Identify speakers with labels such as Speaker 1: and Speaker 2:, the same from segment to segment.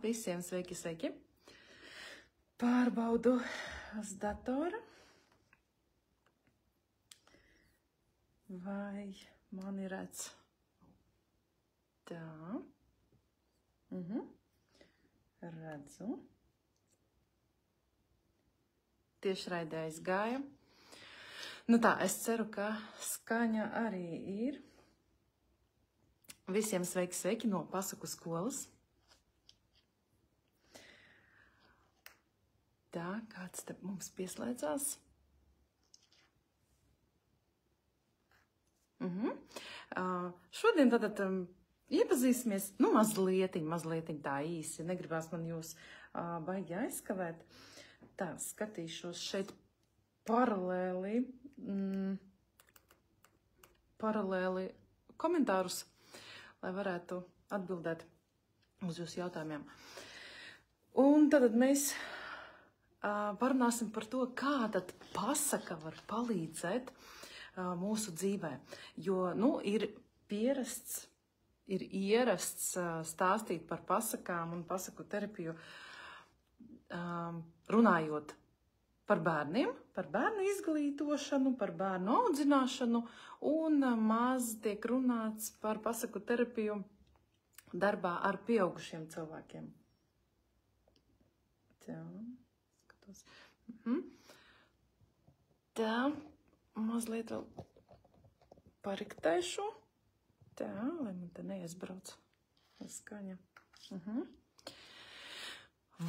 Speaker 1: visiem sveiki, sveiki. Pārbaudu uz datora. Vai mani redz? Tā. Redzu. Tiešraidē aizgāja. Nu tā, es ceru, ka skaņa arī ir. Visiem sveiki, sveiki no pasaku skolas. Tā, kāds te mums pieslēdzās? Šodien tātad iepazīsimies, nu mazlietiņ tā īsi, negribās man jūs baigi aizskavēt. Tā, skatīšos šeit paralēli komentārus, lai varētu atbildēt uz jūsu jautājumiem. Un tad mēs parunāsim par to, kā tad pasaka var palīdzēt mūsu dzīvē. Jo, ir ierasts stāstīt par pasakām un pasaku terapiju, runājot par bērniem, par bērnu izglītošanu, par bērnu audzināšanu, un maz tiek runāts par pasaku terapiju darbā ar pieaugušiem cilvēkiem. Tā, skatos. Tā, mazliet vēl pariktēšu. Tā, lai man te neiesbrauc skaņa.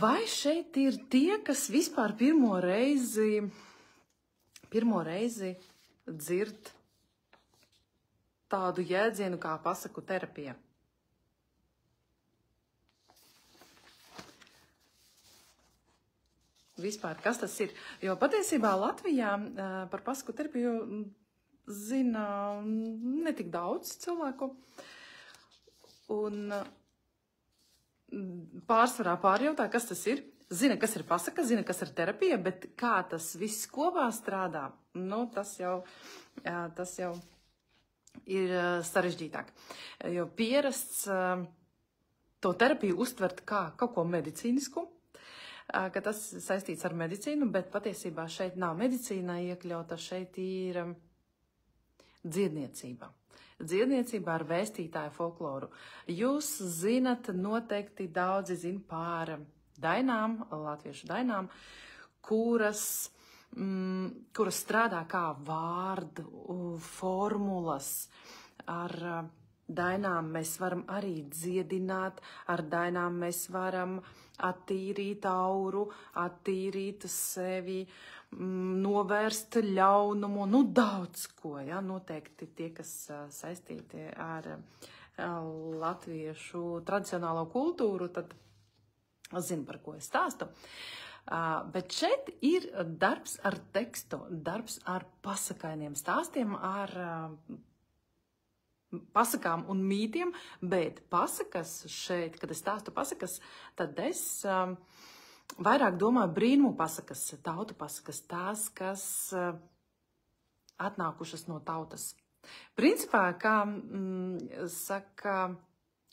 Speaker 1: Vai šeit ir tie, kas vispār pirmo reizi dzird tādu jēdzienu kā pasaku terapija? Vispār, kas tas ir? Jo patiesībā Latvijā par pasaku terapiju zina netik daudz cilvēku. Un pārsvarā pārjautā, kas tas ir. Zina, kas ir pasaka, zina, kas ir terapija, bet kā tas viss kopā strādā, tas jau ir sarežģītāk. Jo pierasts to terapiju uztvert kā kaut ko medicīnisku, ka tas saistīts ar medicīnu, bet patiesībā šeit nav medicīnā iekļauta, šeit ir dziedniecība. Dziedniecība ar vēstītāju folkloru. Jūs zinat, noteikti daudzi zina par dainām, latviešu dainām, kuras strādā kā vārdu formulas. Ar dainām mēs varam arī dziedināt, ar dainām mēs varam attīrīt auru, attīrīt sevi, novērst ļaunumu, daudz ko, ja, noteikti tie, kas saistīti ar latviešu tradicionālo kultūru, tad zina, par ko es stāstu. Bet šeit ir darbs ar tekstu, darbs ar pasakainiem stāstiem, ar pasakām un mītiem, bet pasakas šeit, kad es stāstu pasakas, tad es vairāk domāju brīnumu pasakas, tautu pasakas, tās, kas atnākušas no tautas. Principā, kā saka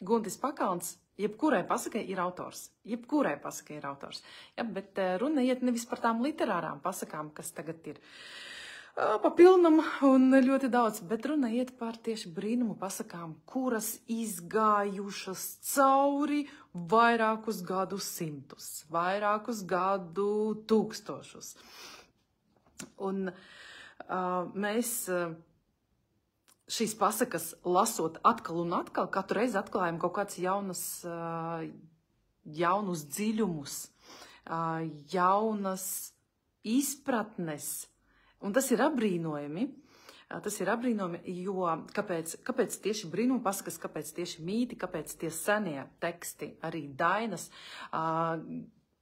Speaker 1: Guntis Pakalns, jebkurai pasakai ir autors. Jebkurai pasakai ir autors. Ja, bet runa iet nevis par tām literārām pasakām, kas tagad ir pa pilnam un ļoti daudz, bet runa iet par tieši brīnumu pasakām, kuras izgājušas cauri vairākus gadu simtus, vairākus gadu tūkstošus. Un mēs šīs pasakas lasot atkal un atkal, katru reizi atklājam kaut kāds jaunus dziļumus, jaunas izpratnes. Un tas ir apbrīnojami, jo kāpēc tieši brīnuma pasakas, kāpēc tieši mīti, kāpēc tie senie teksti, arī dainas,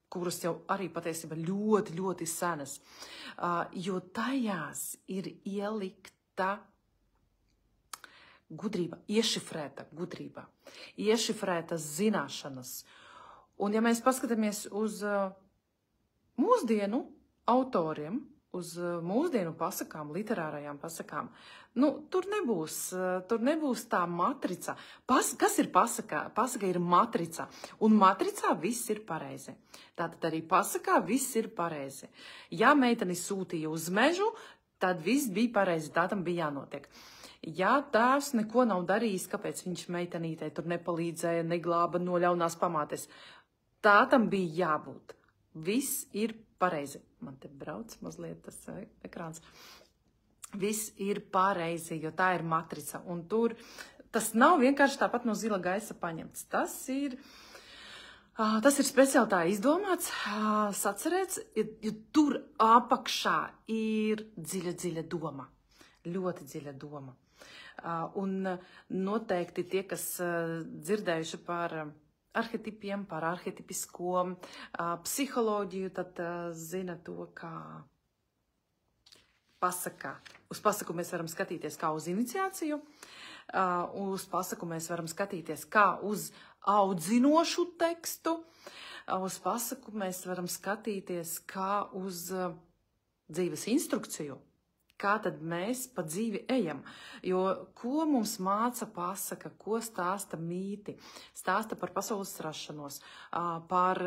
Speaker 1: kuras jau arī patiesībā ļoti, ļoti senas, jo tajās ir ielikta gudrība, iešifrēta zināšanas. Un ja mēs paskatāmies uz mūsdienu autoriem, uz mūsdienu pasakām, literārajām pasakām, nu, tur nebūs tā matrica. Kas ir pasaka? Pasaka ir matrica, un matricā viss ir pareizi. Tātad arī pasakā viss ir pareizi. Ja meiteni sūtīja uz mežu, tad viss bija pareizi, tā tam bija jānotiek. Ja tēvs neko nav darījis, kāpēc viņš meitenītei tur nepalīdzēja, neglāba no ļaunās pamātes, tā tam bija jābūt. Viss ir pareizi. Man te brauc mazliet tas ekrāns. Viss ir pareizi, jo tā ir matrica. Un tur tas nav vienkārši tāpat no zila gaisa paņemts. Tas ir speciāli tā izdomāts, sacerēts, jo tur apakšā ir dziļa doma. Ļoti dziļa doma. Un noteikti tie, kas dzirdējuši par arhetipiem, par arhetipisko psiholoģiju, tad zina to, kā pasaka. Uz pasaku mēs varam skatīties kā uz iniciāciju, uz pasaku mēs varam skatīties kā uz audzinošu tekstu, uz pasaku mēs varam skatīties kā uz dzīves instrukciju. Kā tad mēs pa dzīvi ejam? Jo ko mums māca pasaka, ko stāsta mīti? Stāsta par pasaules rašanos, par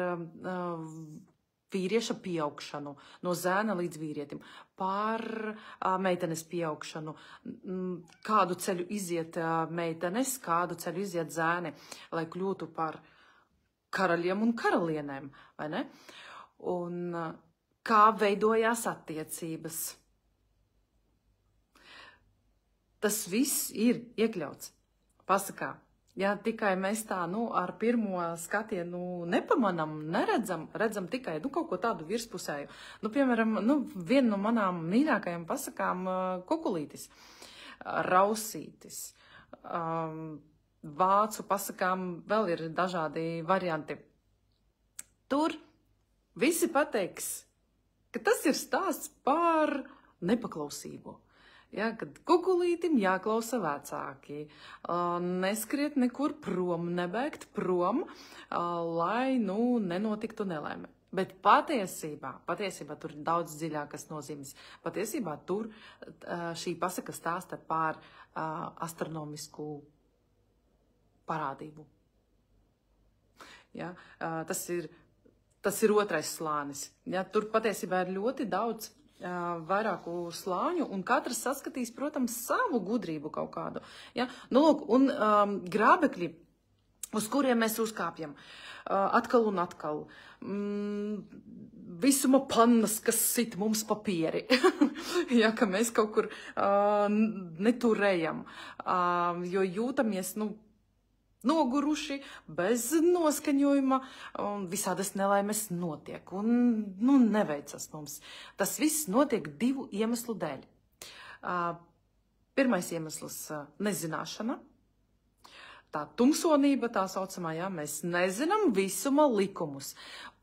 Speaker 1: vīrieša pieaugšanu, no zēna līdz vīrietim, par meitenes pieaugšanu, kādu ceļu iziet meitenes, kādu ceļu iziet zēni, lai kļūtu par karaļiem un karalienēm, vai ne? Un kā veidojās attiecības. Tas viss ir iekļauts pasakā. Ja tikai mēs tā, ar pirmo skatienu nepamanam, redzam tikai, kaut ko tādu virspusēju. Piemēram, viena no manām mīļākajām pasakām kukulītis, rausītis. Vācu pasakām vēl ir dažādi varianti. Tur visi pateiks, ka tas ir stāsts par nepaklausību. Ja, kad kukulītim jāklausa vecāki, neskriet nekur prom, nebēgt prom, lai, nenotiktu nelaime. Bet patiesībā tur ir daudz dziļākas nozīmes. Patiesībā tur šī pasaka stāsta par astronomisku parādību. Ja, tas ir otrais slānis. Ja, tur patiesībā ir ļoti daudz vairāku slāņu, un katrs saskatīs, protams, savu gudrību kaut kādu. Ja? Un grābekļi, uz kuriem mēs uzkāpjam, atkal un atkal. Visuma pannas, kas sit mums papieri, ja, ka mēs kaut kur neturējam, jo jūtamies, noguruši, bez noskaņojuma, un visādas nelaimes notiek, un neveicas mums. Tas viss notiek divu iemeslu dēļ. Pirmais iemesls - nezināšana. Tā tumsonība, tā saucamā, ja, mēs nezinām visuma likumus.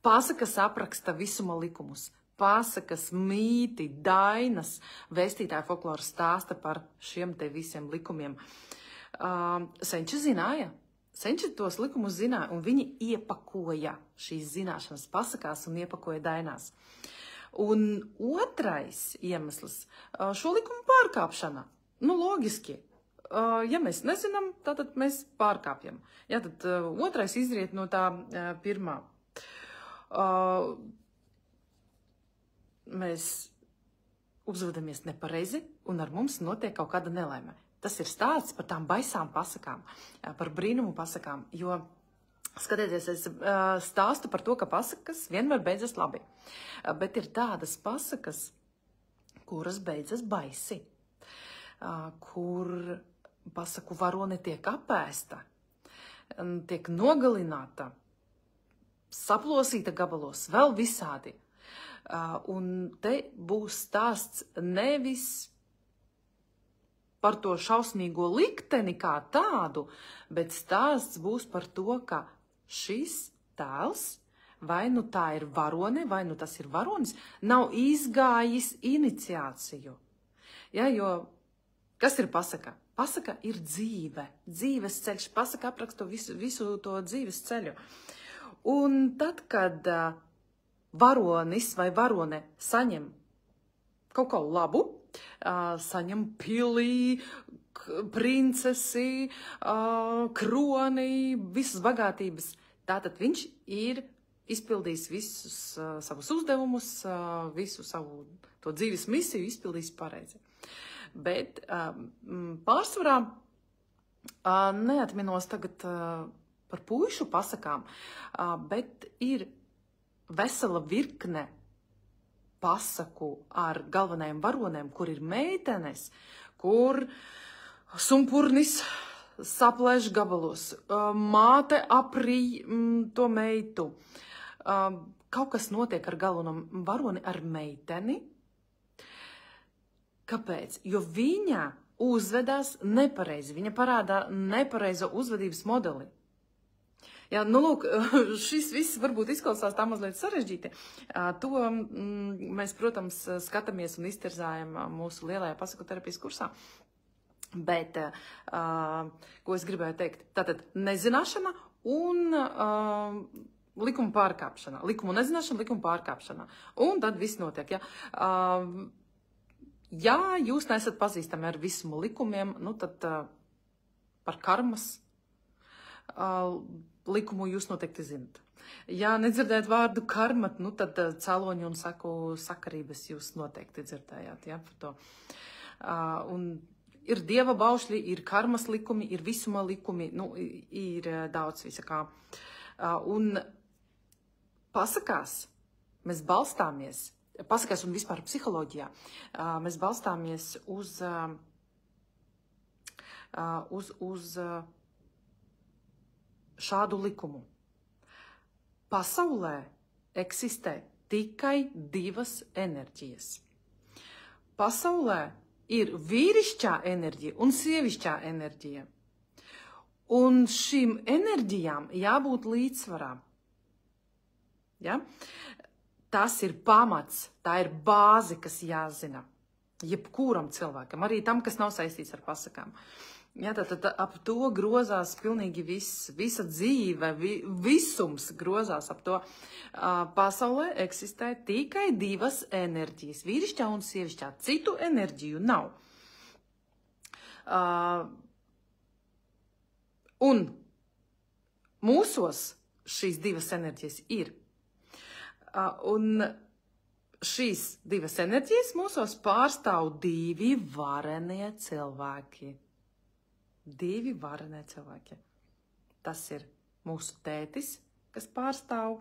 Speaker 1: Pasakas apraksta visuma likumus. Pasakas, mīti, dainas, vēstītāja folklora stāsta par šiem te visiem likumiem. Senči zināja. Senči tos likumus zināja, un viņi iepakoja šīs zināšanas pasakās un iepakoja dainās. Un otrais iemesls - šo likumu pārkāpšana. Logiski. Ja mēs nezinām, tad mēs pārkāpjam. Ja, tad otrais izriet no tā pirmā. Mēs uzvedamies nepareizi, un ar mums notiek kaut kāda nelaime. Tas ir stāsts par tām baisām pasakām, par brīnumu pasakām, jo, skatieties, es stāstu par to, ka pasakas vienmēr beidzas labi, bet ir tādas pasakas, kuras beidzas baisi, kur pasaku varone tiek apēsta, tiek nogalināta, saplosīta gabalos, vēl visādi. Un te būs stāsts nevis par to šausmīgo likteni kā tādu, bet stāsts būs par to, ka šis tēls, vai nu tā ir varone, vai nu tas ir varonis, nav izgājis iniciāciju. Ja, jo kas ir pasaka? Pasaka ir dzīve, dzīves ceļš. Pasaka apraksta visu to dzīves ceļu. Un tad, kad varonis vai varone saņem kaut ko labu, saņem pilī, princesi, kroni, visas bagātības. Tātad viņš ir izpildījis visus savus uzdevumus, visu savu to dzīves misiju izpildījis pareizi. Bet pārsvarā neatminos tagad par puišu pasakām, bet ir vesela virkne pasaku ar galvenajiem varoniem, kur ir meitenes, kur sumpurnis saplēš gabalos, māte aprī to meitu. Kaut kas notiek ar galveno varoni, ar meiteni. Kāpēc? Jo viņa uzvedās nepareizi, viņa parādā nepareizo uzvedības modeli. Jā, nu lūk, šis viss varbūt izklausās tā mazliet sarežģīti. To mēs, protams, skatāmies un iztirzājam mūsu lielajā pasaku terapijas kursā. Bet, ko es gribēju teikt, tātad nezināšana un likuma pārkāpšana. Likumu nezināšana, likuma pārkāpšana. Un tad viss notiek, ja. Ja jūs neesat pazīstami ar visumu likumiem, nu tad par karmas likumu jūs noteikti zinat. Ja nedzirdējat vārdu karmat, nu tad cēloņu un saku sakarības jūs noteikti dzirdējāt, ja, par to. Un ir dieva baušļi, ir karmas likumi, ir visuma likumi, nu, ir daudz visakā. Un pasakās mēs balstāmies, pasakās un vispār psiholoģijā, mēs balstāmies uz šādu likumu. Pasaulē eksistē tikai divas enerģijas. Pasaulē ir vīrišķā enerģija un sievišķā enerģija. Un šīm enerģijām jābūt līdzsvarā. Ja? Tas ir pamats, tā ir bāze, kas jāzina. Jebkuram cilvēkam, arī tam, kas nav saistīts ar pasakām. Ja, tad ap to grozās pilnīgi viss, visa dzīve, visums grozās ap to. Pasaulē eksistē tikai divas enerģijas, vīrišķā un sievišķā. Citu enerģiju nav. Un mūsos šīs divas enerģijas ir. Un šīs divas enerģijas mūsos pārstāv divi varenie cilvēki. Divi varenie cilvēki. Tas ir mūsu tētis, kas pārstāv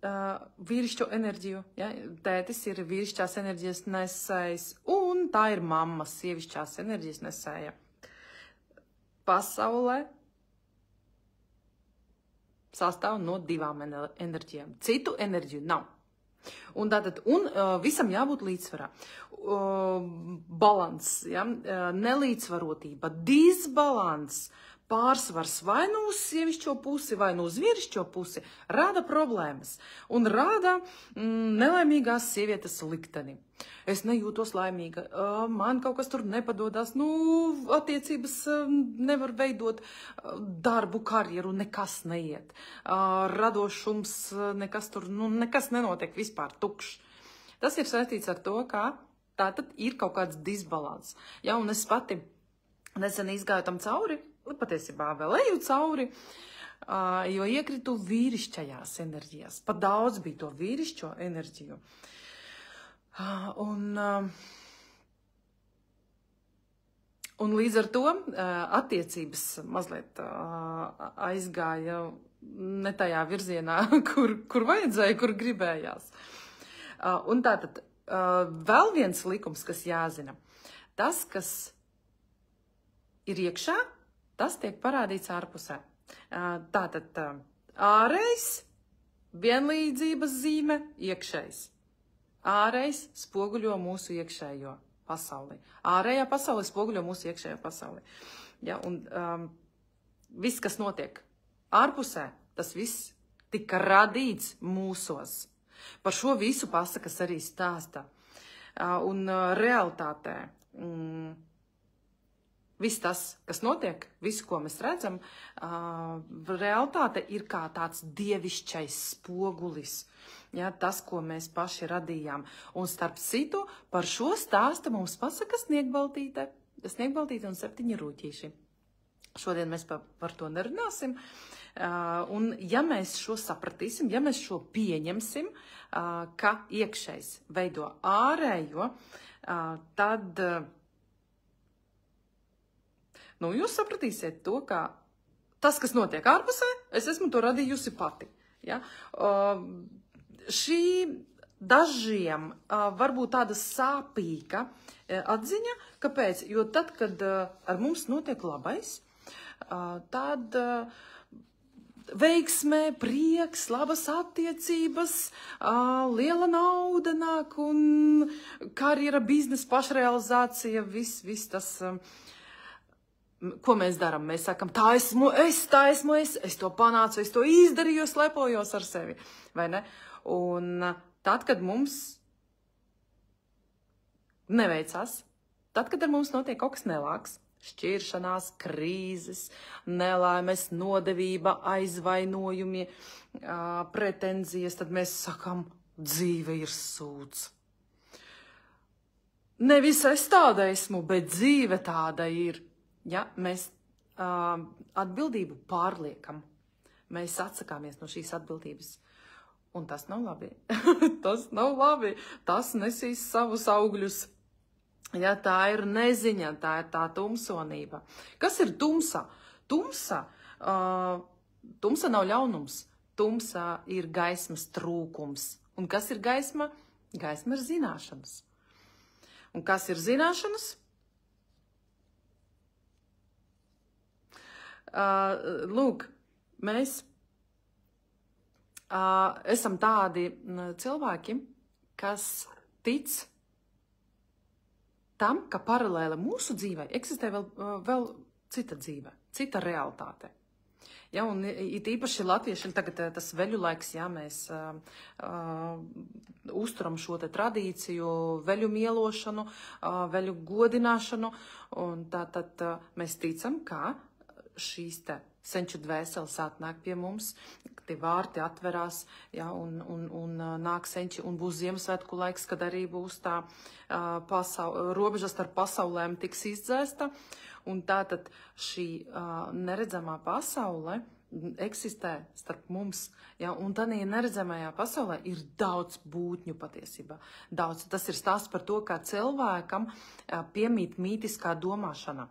Speaker 1: vīrišķo enerģiju. Ja? Tētis ir vīrišķās enerģijas nesējs, un tā ir mamma, sievišķās enerģijas nesēja. Pasaulē sastāv no divām enerģijām. Citu enerģiju nav. Un tātad, visam jābūt līdzsvarā. Balans, ja? Nelīdzsvarotība, disbalans, pārsvars vai nu uz sievišķo pusi, vai nu uz vīrišķo pusi, rada problēmas un rada nelaimīgās sievietes likteni. Es nejūtos laimīga, man kaut kas tur nepadodas, attiecības nevar veidot, darbu, karjeru, nekas neiet. Radošums, nekas tur, nekas nenotiek, vispār tukšs. Tas ir saistīts ar to, ka tātad ir kaut kāds disbalans. Ja, un es pati nesen izgāju tam cauri, patiesībā vēl eju cauri, jo iekritu vīrišķajās enerģijās. Pat daudz bija to vīrišķo enerģiju. Un līdz ar to attiecības mazliet aizgāja ne tajā virzienā, kur vajadzēja, kur gribējās. Un tātad vēl viens likums, kas jāzina. Tas, kas ir iekšā, tas tiek parādīts ārpusē. Tātad ārējs, vienlīdzības zīme, iekšējs. Ārējs spoguļo mūsu iekšējo pasauli. Ārējā pasaule spoguļo mūsu iekšējo pasauli. Ja, un viss, kas notiek ārpusē, tas viss tika radīts mūsos. Par šo visu pasakas arī stāsta. Un realitātē Viss tas, kas notiek, visu, ko mēs redzam, realitāte ir kā tāds dievišķais spogulis. Ja, tas, ko mēs paši radījām. Un starp citu, par šo stāstu mums pasaka Sniegbaltīte un 7 rūķīši. Šodien mēs par to nerunāsim. Un ja mēs šo sapratīsim, ja mēs šo pieņemsim, ka iekšējs veido ārējo, tad jūs sapratīsiet to, ka tas, kas notiek ārpusē, es esmu to radījusi pati. Ja? Šī dažiem varbūt tāda sāpīga atziņa, kāpēc? Jo tad, kad ar mums notiek labais, tad veiksmē, prieks, labas attiecības, liela nauda nāk un karjera, biznesa, pašrealizācija, viss tas, ko mēs darām. Mēs sakam, tā esmu es, es to panācu, es to izdarīju, es lepojos ar sevi, vai ne? Un tad, kad mums neveicās, tad, kad ar mums notiek kaut kas nelāks, šķiršanās, krīzes, nelaimes, nodevība, aizvainojumi, pretenzijas, tad mēs sakam, dzīve ir sūds. Nevis es tāda esmu, bet dzīve tāda ir. Ja, mēs atbildību pārliekam. Mēs atsakāmies no šīs atbildības. Un tas nav labi. Tas nav labi. Tas nesīs savus augļus. Ja, tā ir neziņa, tā ir tā tumsonība. Kas ir tumsa? Tumsa nav ļaunums. Tumsa ir gaismas trūkums. Un kas ir gaisma? Gaisma ir zināšanas. Un kas ir zināšanas? Lūk, mēs esam tādi cilvēki, kas tic tam, ka paralēli mūsu dzīvē eksistē vēl cita dzīve, cita realitāte. Ja, un it īpaši latviešiem tagad tas veļu laiks, ja, mēs uzturam šo te tradīciju, veļu mielošanu, veļu godināšanu, un tātad mēs ticam, ka šīs te senču dvēseles atnāk pie mums, tie vārti atverās, ja, un nāk senči, un būs Ziemassvētku laiks, kad arī būs tā robeža starp pasaulēm tiks izdzēsta, un tātad šī neredzamā pasaule eksistē starp mums, ja, un tādā neredzamajā pasaulē ir daudz būtņu patiesībā. Daudz. Tas ir stāsts par to, kā cilvēkam piemīt mītiskā domāšana.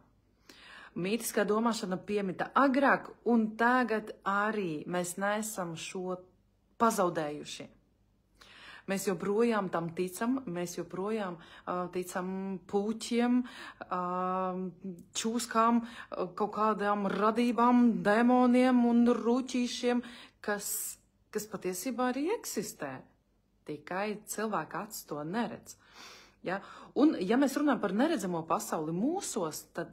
Speaker 1: Mītiskā domāšana piemita agrāk, un tagad arī mēs neesam šo pazaudējuši. Mēs joprojām tam ticam, mēs joprojām ticam puķiem, čūskām, kaut kādām radībām, demoniem un ruķīšiem, kas patiesībā arī eksistē. Tikai cilvēka acis to neredz. Ja? Un, ja mēs runājam par neredzamo pasauli mūsos, tad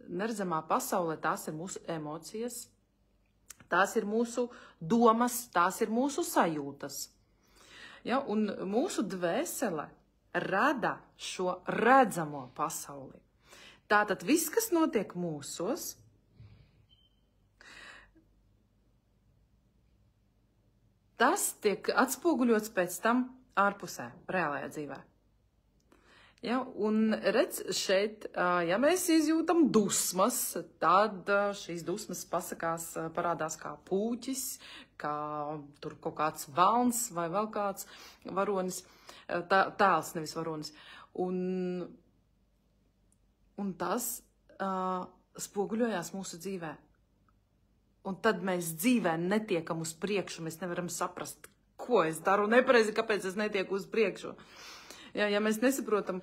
Speaker 1: neredzamā pasaulē tās ir mūsu emocijas, tās ir mūsu domas, tās ir mūsu sajūtas. Ja, un mūsu dvēsele rada šo redzamo pasauli. Tātad viss, kas notiek mūsos, tas tiek atspoguļots pēc tam ārpusē, reālajā dzīvē. Ja, un redz šeit, ja mēs izjūtam dusmas, tad šīs dusmas parādās kā pūķis, kā tur kaut kāds velns vai vēl kāds varonis, tēls, nevis varonis. Un tas spoguļojās mūsu dzīvē. Un tad mēs dzīvē netiekam uz priekšu, mēs nevaram saprast, ko es daru nepareizi, kāpēc es netieku uz priekšu. Ja mēs nesaprotam,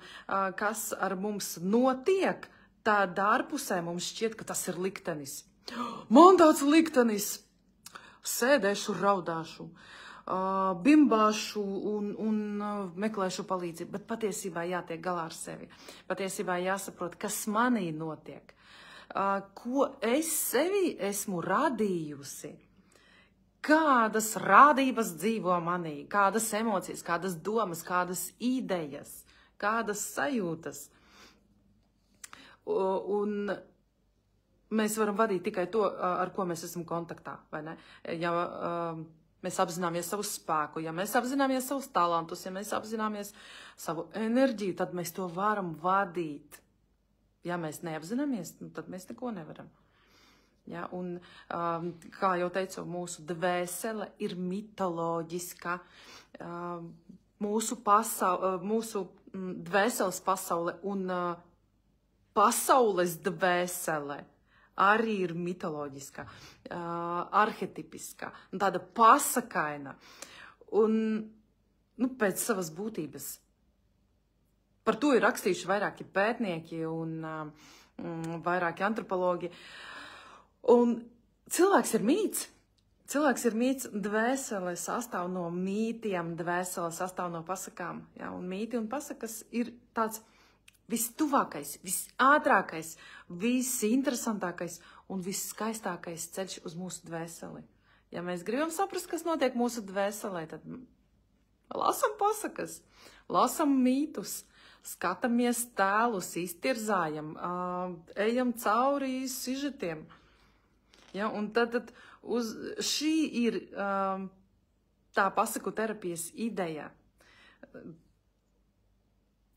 Speaker 1: kas ar mums notiek, tad ārpusē mums šķiet, ka tas ir liktenis. Man tāds liktenis! Sēdēšu, raudāšu, bimbāšu un meklēšu palīdzību. Bet patiesībā jātiek galā ar sevi. Patiesībā jāsaprot, kas manī notiek. Ko es sevi esmu radījusi. Kādas rādības dzīvo manī, kādas emocijas, kādas domas, kādas idejas, kādas sajūtas. Un mēs varam vadīt tikai to, ar ko mēs esam kontaktā, vai ne? Ja mēs apzināmies savu spēku, ja mēs apzināmies savus talantus, ja mēs apzināmies savu enerģiju, tad mēs to varam vadīt. Ja mēs neapzināmies, tad mēs neko nevaram. Ja, un, kā jau teicu, mūsu dvēsele ir mitoloģiska, mūsu dvēseles pasaule un pasaules dvēsele arī ir mitoloģiska, arhetipiska, tāda pasakaina un pēc savas būtības. Par to ir rakstījuši vairāki pētnieki un vairāki antropologi. Un cilvēks ir mīts. Cilvēks ir mīts, dvēsele sastāv no mītiem, dvēsele sastāv no pasakām. Ja? Un mīti un pasakas ir tāds vistuvākais, visātrākais, visinteresantākais un visskaistākais ceļš uz mūsu dvēseli. Ja mēs gribam saprast, kas notiek mūsu dvēselē, tad lasam pasakas, lasam mītus, skatāmies tēlus, iztirzājam, ejam cauri sižetiem. Ja, un tad uz šī ir tā pasaku terapijas ideja.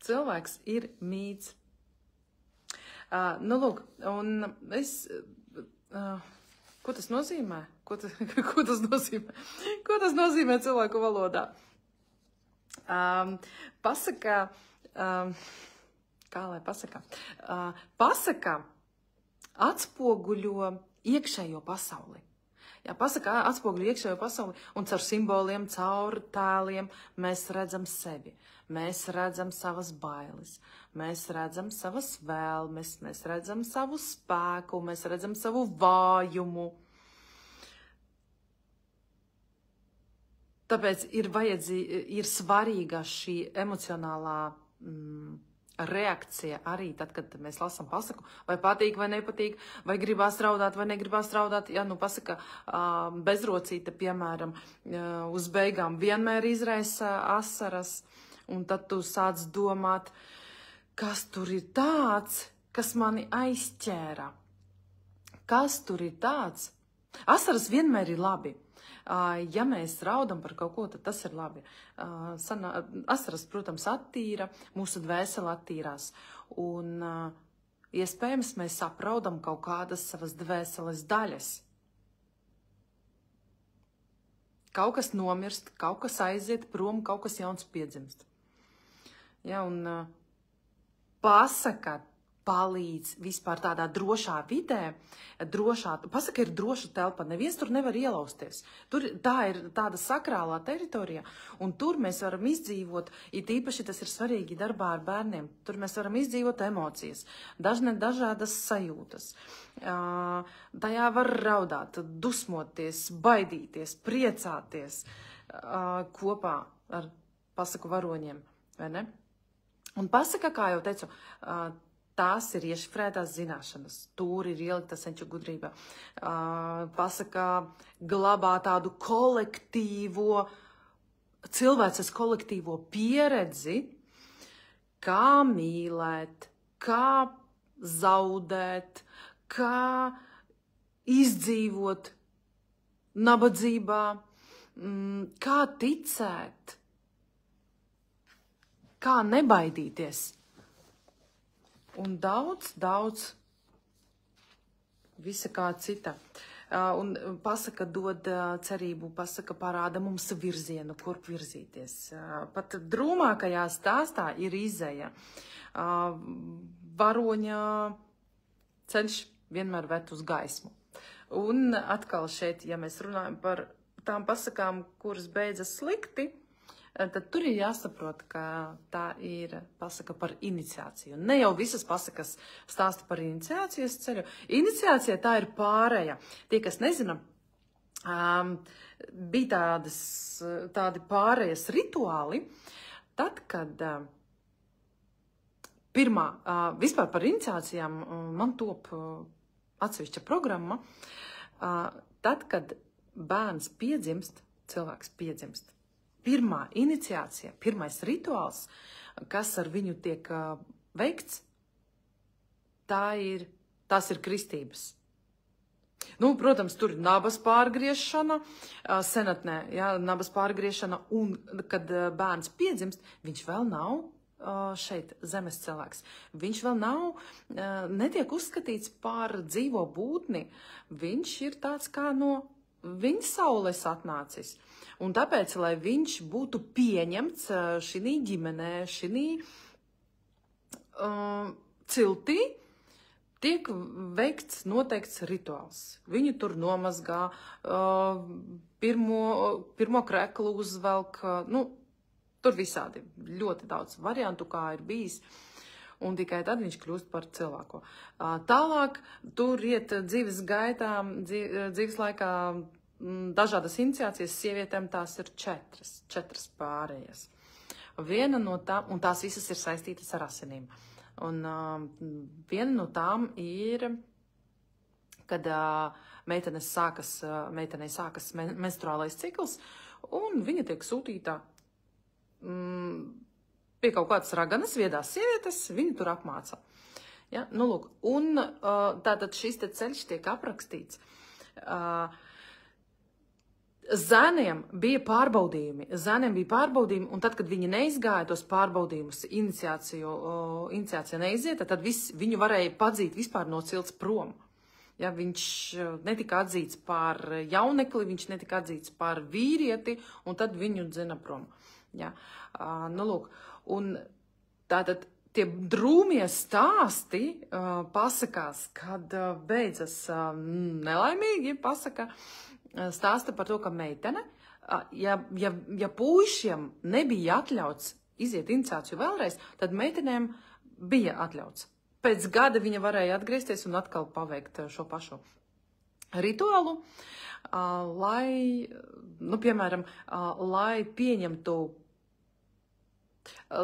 Speaker 1: Cilvēks ir mīts. Lūk, un es... ko tas nozīmē? Ko tas nozīmē? Ko tas nozīmē cilvēku valodā? Pasaka... kā lai pasaka? Pasaka atspoguļo iekšējo pasauli. Jā, pasaka atspoguļo iekšējo pasauli, un caur simboliem, caur tēliem mēs redzam sevi. Mēs redzam savas bailes, mēs redzam savas vēlmes, mēs redzam savu spēku, mēs redzam savu vājumu. Tāpēc ir svarīga šī emocionālā reakcija arī tad, kad mēs lasām pasaku, vai patīk, vai nepatīk, vai gribās raudāt, vai negribās raudāt. Ja, pasaka bezrocīte, piemēram, uz beigām vienmēr izraisa asaras, un tad tu sāc domāt, kas tur ir tāds, kas mani aizķēra. Kas tur ir tāds? Asaras vienmēr ir labi. Ja mēs raudam par kaut ko, tad tas ir labi. Asaras, protams, attīra, mūsu dvēsele attīrās. Un iespējams mēs apraudam kaut kādas savas dvēseles daļas. Kaut kas nomirst, kaut kas aiziet prom, kaut kas jauns piedzimst. Ja, un pasaka palīdz vispār tādā drošā vidē, pasaka ir droša telpa, neviens tur nevar ielausties. Tā ir tāda sakrālā teritorija, un tur mēs varam izdzīvot, it īpaši tas ir svarīgi darbā ar bērniem, tur mēs varam izdzīvot emocijas, dažādas sajūtas. Tajā var raudāt, dusmoties, baidīties, priecāties kopā ar pasaku varoņiem, vai ne? Un pasaka, kā jau teicu, tās ir iešifrētās zināšanas, tur ir ielikta senču gudrība. Pasaka glabā tādu cilvēces kolektīvo pieredzi, kā mīlēt, kā zaudēt, kā izdzīvot nabadzībā, kā ticēt, kā nebaidīties. Un daudz visa kā cita. Un pasaka dod cerību, pasaka parāda mums virzienu, kurp virzīties. Pat drūmākajā stāstā ir izeja. Varoņa ceļš vienmēr ved uz gaismu. Un atkal šeit, ja mēs runājam par tām pasakām, kuras beidzas slikti, tad tur ir jāsaprot, ka tā ir pasaka par iniciāciju. Ne jau visas pasakas stāsta par iniciācijas ceļu. Iniciācija tā ir pāreja. Tie, kas nezina, bija tādi pārejas rituāli, tad, kad vispār par iniciācijām man top atsevišķa programma, tad, kad bērns piedzimst, cilvēks piedzimst. Pirmā iniciācija, pirmais rituāls, kas ar viņu tiek veikts, tās ir kristības. Nu, protams, tur ir nabas pārgriešana, senatnē, ja, nabas pārgriešana, un kad bērns piedzimst, viņš vēl nav šeit zemes cilvēks. Viņš vēl netiek uzskatīts par dzīvo būtni. Viņš ir tāds kā no viņa saules atnācis. Un tāpēc, lai viņš būtu pieņemts šī ģimenē, šī ciltī, tiek veikts noteikts rituāls. Viņu tur nomazgā, pirmo kreklu uzvelk, nu, tur visādi ļoti daudz variantu, kā ir bijis, un tikai tad viņš kļūst par cilvēku. Tālāk tur iet dzīves gaitā, dzīves laikā dažādas iniciācijas, sievietēm tās ir četras pārējas. Viena no tām, un tās visas ir saistītas ar asinīm. Un viena no tām ir, kad meitenei sākas menstruālais cikls, un viņa tiek sūtīta pie kaut kādas raganas, viedās sievietes, viņu tur apmāca. Ja? Nu, lūk, un tātad šis te ceļš tiek aprakstīts. Zēniem bija pārbaudījumi, un tad, kad viņi neizgāja tos pārbaudījumus, iniciācija neiziet, tad viņu varēja padzīt vispār no cilts prom. Ja, viņš netika atzīts par jaunekli, viņš netika atzīts par vīrieti, un tad viņu dzina prom. Ja. Nu, lūk, un tātad tie drūmie stāsti pasakās, kad beidzas nelaimīgi, stāsta par to, ka meitene, ja puišiem nebija atļauts iziet iniciāciju vēlreiz, tad meitenēm bija atļauts. Pēc gada viņa varēja atgriezties un atkal paveikt šo pašu rituālu, lai, nu, piemēram, lai pieņemtu,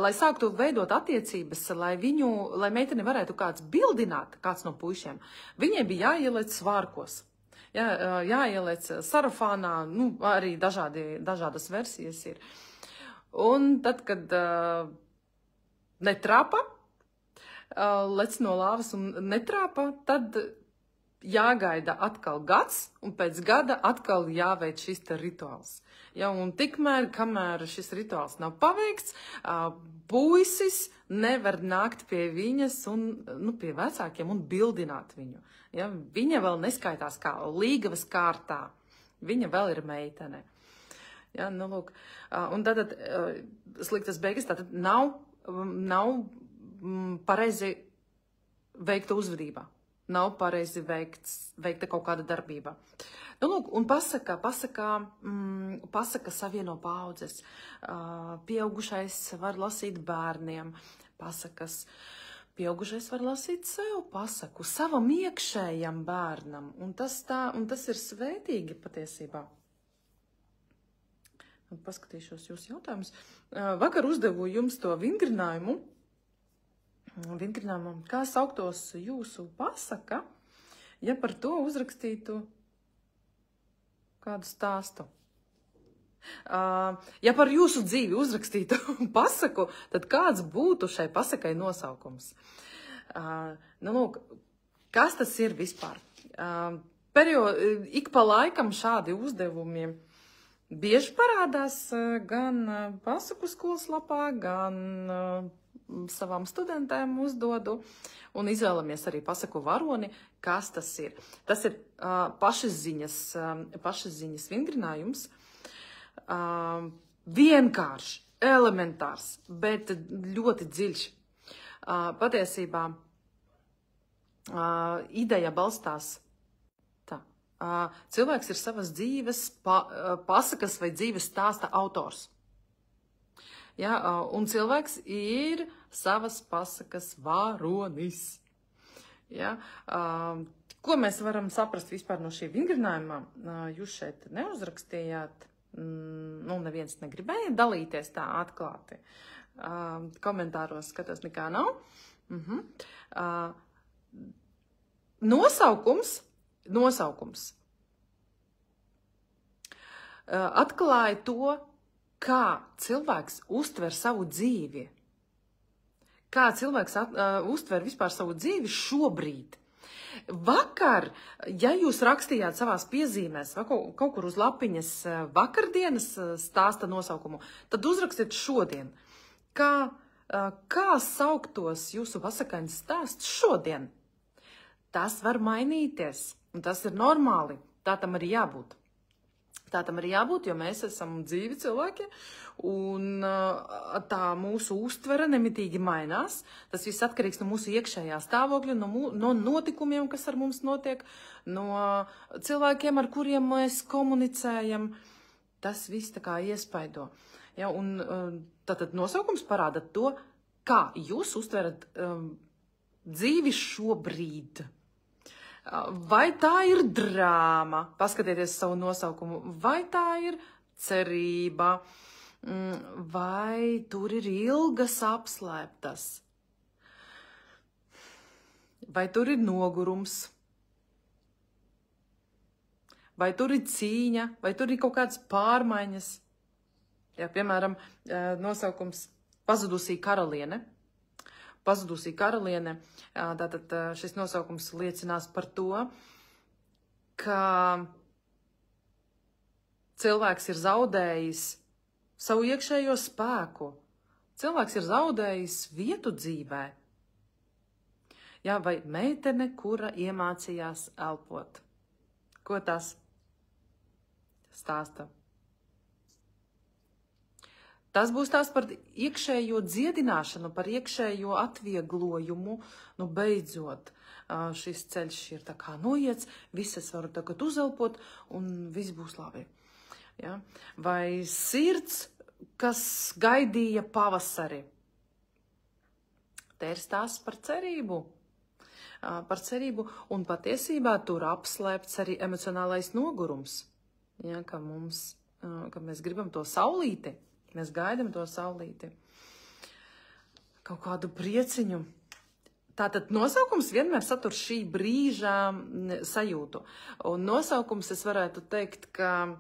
Speaker 1: lai sāktu veidot attiecības, lai meiteni varētu kāds bildināt, kāds no puišiem, viņai bija jāieliec svārkos. Jāieliec sarafānā, nu, arī dažādas versijas ir. Un tad, kad netrāpa, lec no lāvas un netrāpa, tad jāgaida atkal gads, un pēc gada atkal jāveic šis te rituāls. Ja, un tikmēr, kamēr šis rituāls nav paveikts, puisis nevar nākt pie viņas un, nu, pie vecākiem un bildināt viņu. Ja, viņa vēl neskaitās kā līgavas kārtā. Viņa vēl ir meitene. Ja, nu, lūk. Un tātad sliktas beigas, tātad nav pareizi veikta uzvedība. Nav pareizi veikta kaut kāda darbība. Nu, lūk, un pasaka savieno paudzes. Pieaugušais var lasīt bērniem pasakas. Pieaugušais var lasīt sev pasaku, savam iekšējam bērnam, un tas ir svētīgi patiesībā. Paskatīšos jūsu jautājumus. Vakar uzdevu jums to vingrinājumu, kā sauktos jūsu pasaka, ja par to uzrakstītu kādu stāstu. Ja par jūsu dzīvi uzrakstītu pasaku, tad kāds būtu šai pasakai nosaukums? Nu, lūk, kas tas ir vispār? Ik pa laikam šādi uzdevumi bieži parādās gan pasaku skolas lapā, gan savām studentēm uzdodu, un izvēlamies arī pasaku varoni, kas tas ir. Tas ir pašaziņas vingrinājums, vienkārši, elementārs, bet ļoti dziļš. Patiesībā ideja balstās tā. Cilvēks ir savas dzīves pasakas vai dzīves stāsta autors. Ja, un cilvēks ir savas pasakas varonis. Ja, ko mēs varam saprast vispār no šī vingrinājuma? Jūs šeit neuzrakstījāt. Nu, neviens negribēja dalīties tā atklāti. Komentāros skatos, nekā nav. Nosaukums atklāja to, kā cilvēks uztver savu dzīvi, kā cilvēks uztver vispār savu dzīvi šobrīd. Vakar, ja jūs rakstījāt savās piezīmēs vai kaut kur uz lapiņas vakardienas stāsta nosaukumu, tad uzrakstiet šodien, kā sauktos jūsu vasakainas stāsts šodien. Tas var mainīties, un tas ir normāli, tā tam arī jābūt. Tā tam arī jābūt, jo mēs esam dzīvi cilvēki, un tā mūsu uztvere nemitīgi mainās. Tas viss atkarīgs no mūsu iekšējā stāvokļa, no notikumiem, kas ar mums notiek, no cilvēkiem, ar kuriem mēs komunicējam. Tas viss tā kā iespaido. Ja, un tātad nosaukums parāda to, kā jūs uztverat dzīvi šobrīd. Vai tā ir drāma, paskatieties savu nosaukumu, vai tā ir cerība, vai tur ir ilgas apslēptas, vai tur ir nogurums, vai tur ir cīņa, vai tur ir kaut kādas pārmaiņas. Ja, piemēram, nosaukums Pazudusī karaliene. Pazudusī karaliene, tātad šis nosaukums liecinās par to, ka cilvēks ir zaudējis savu iekšējo spēku. Cilvēks ir zaudējis vietu dzīvē. Jā, vai meitene, kura iemācījās elpot. Ko tas stāsta? Tas būs tās par iekšējo dziedināšanu, par iekšējo atvieglojumu. Nu, beidzot, šis ceļš ir tā kā noiets, viss es varu tagad uzelpot, un viss būs labi. Ja? Vai sirds, kas gaidīja pavasari? Te ir stāsts par cerību. Par cerību, un patiesībā tur apslēpts arī emocionālais nogurums. Ja? Ka mēs gribam to saulīti. Mēs gaidām to saulīti. Kaut kādu prieciņu. Tātad nosaukums vienmēr satur šī brīža sajūtu. Un nosaukums es varētu teikt, ka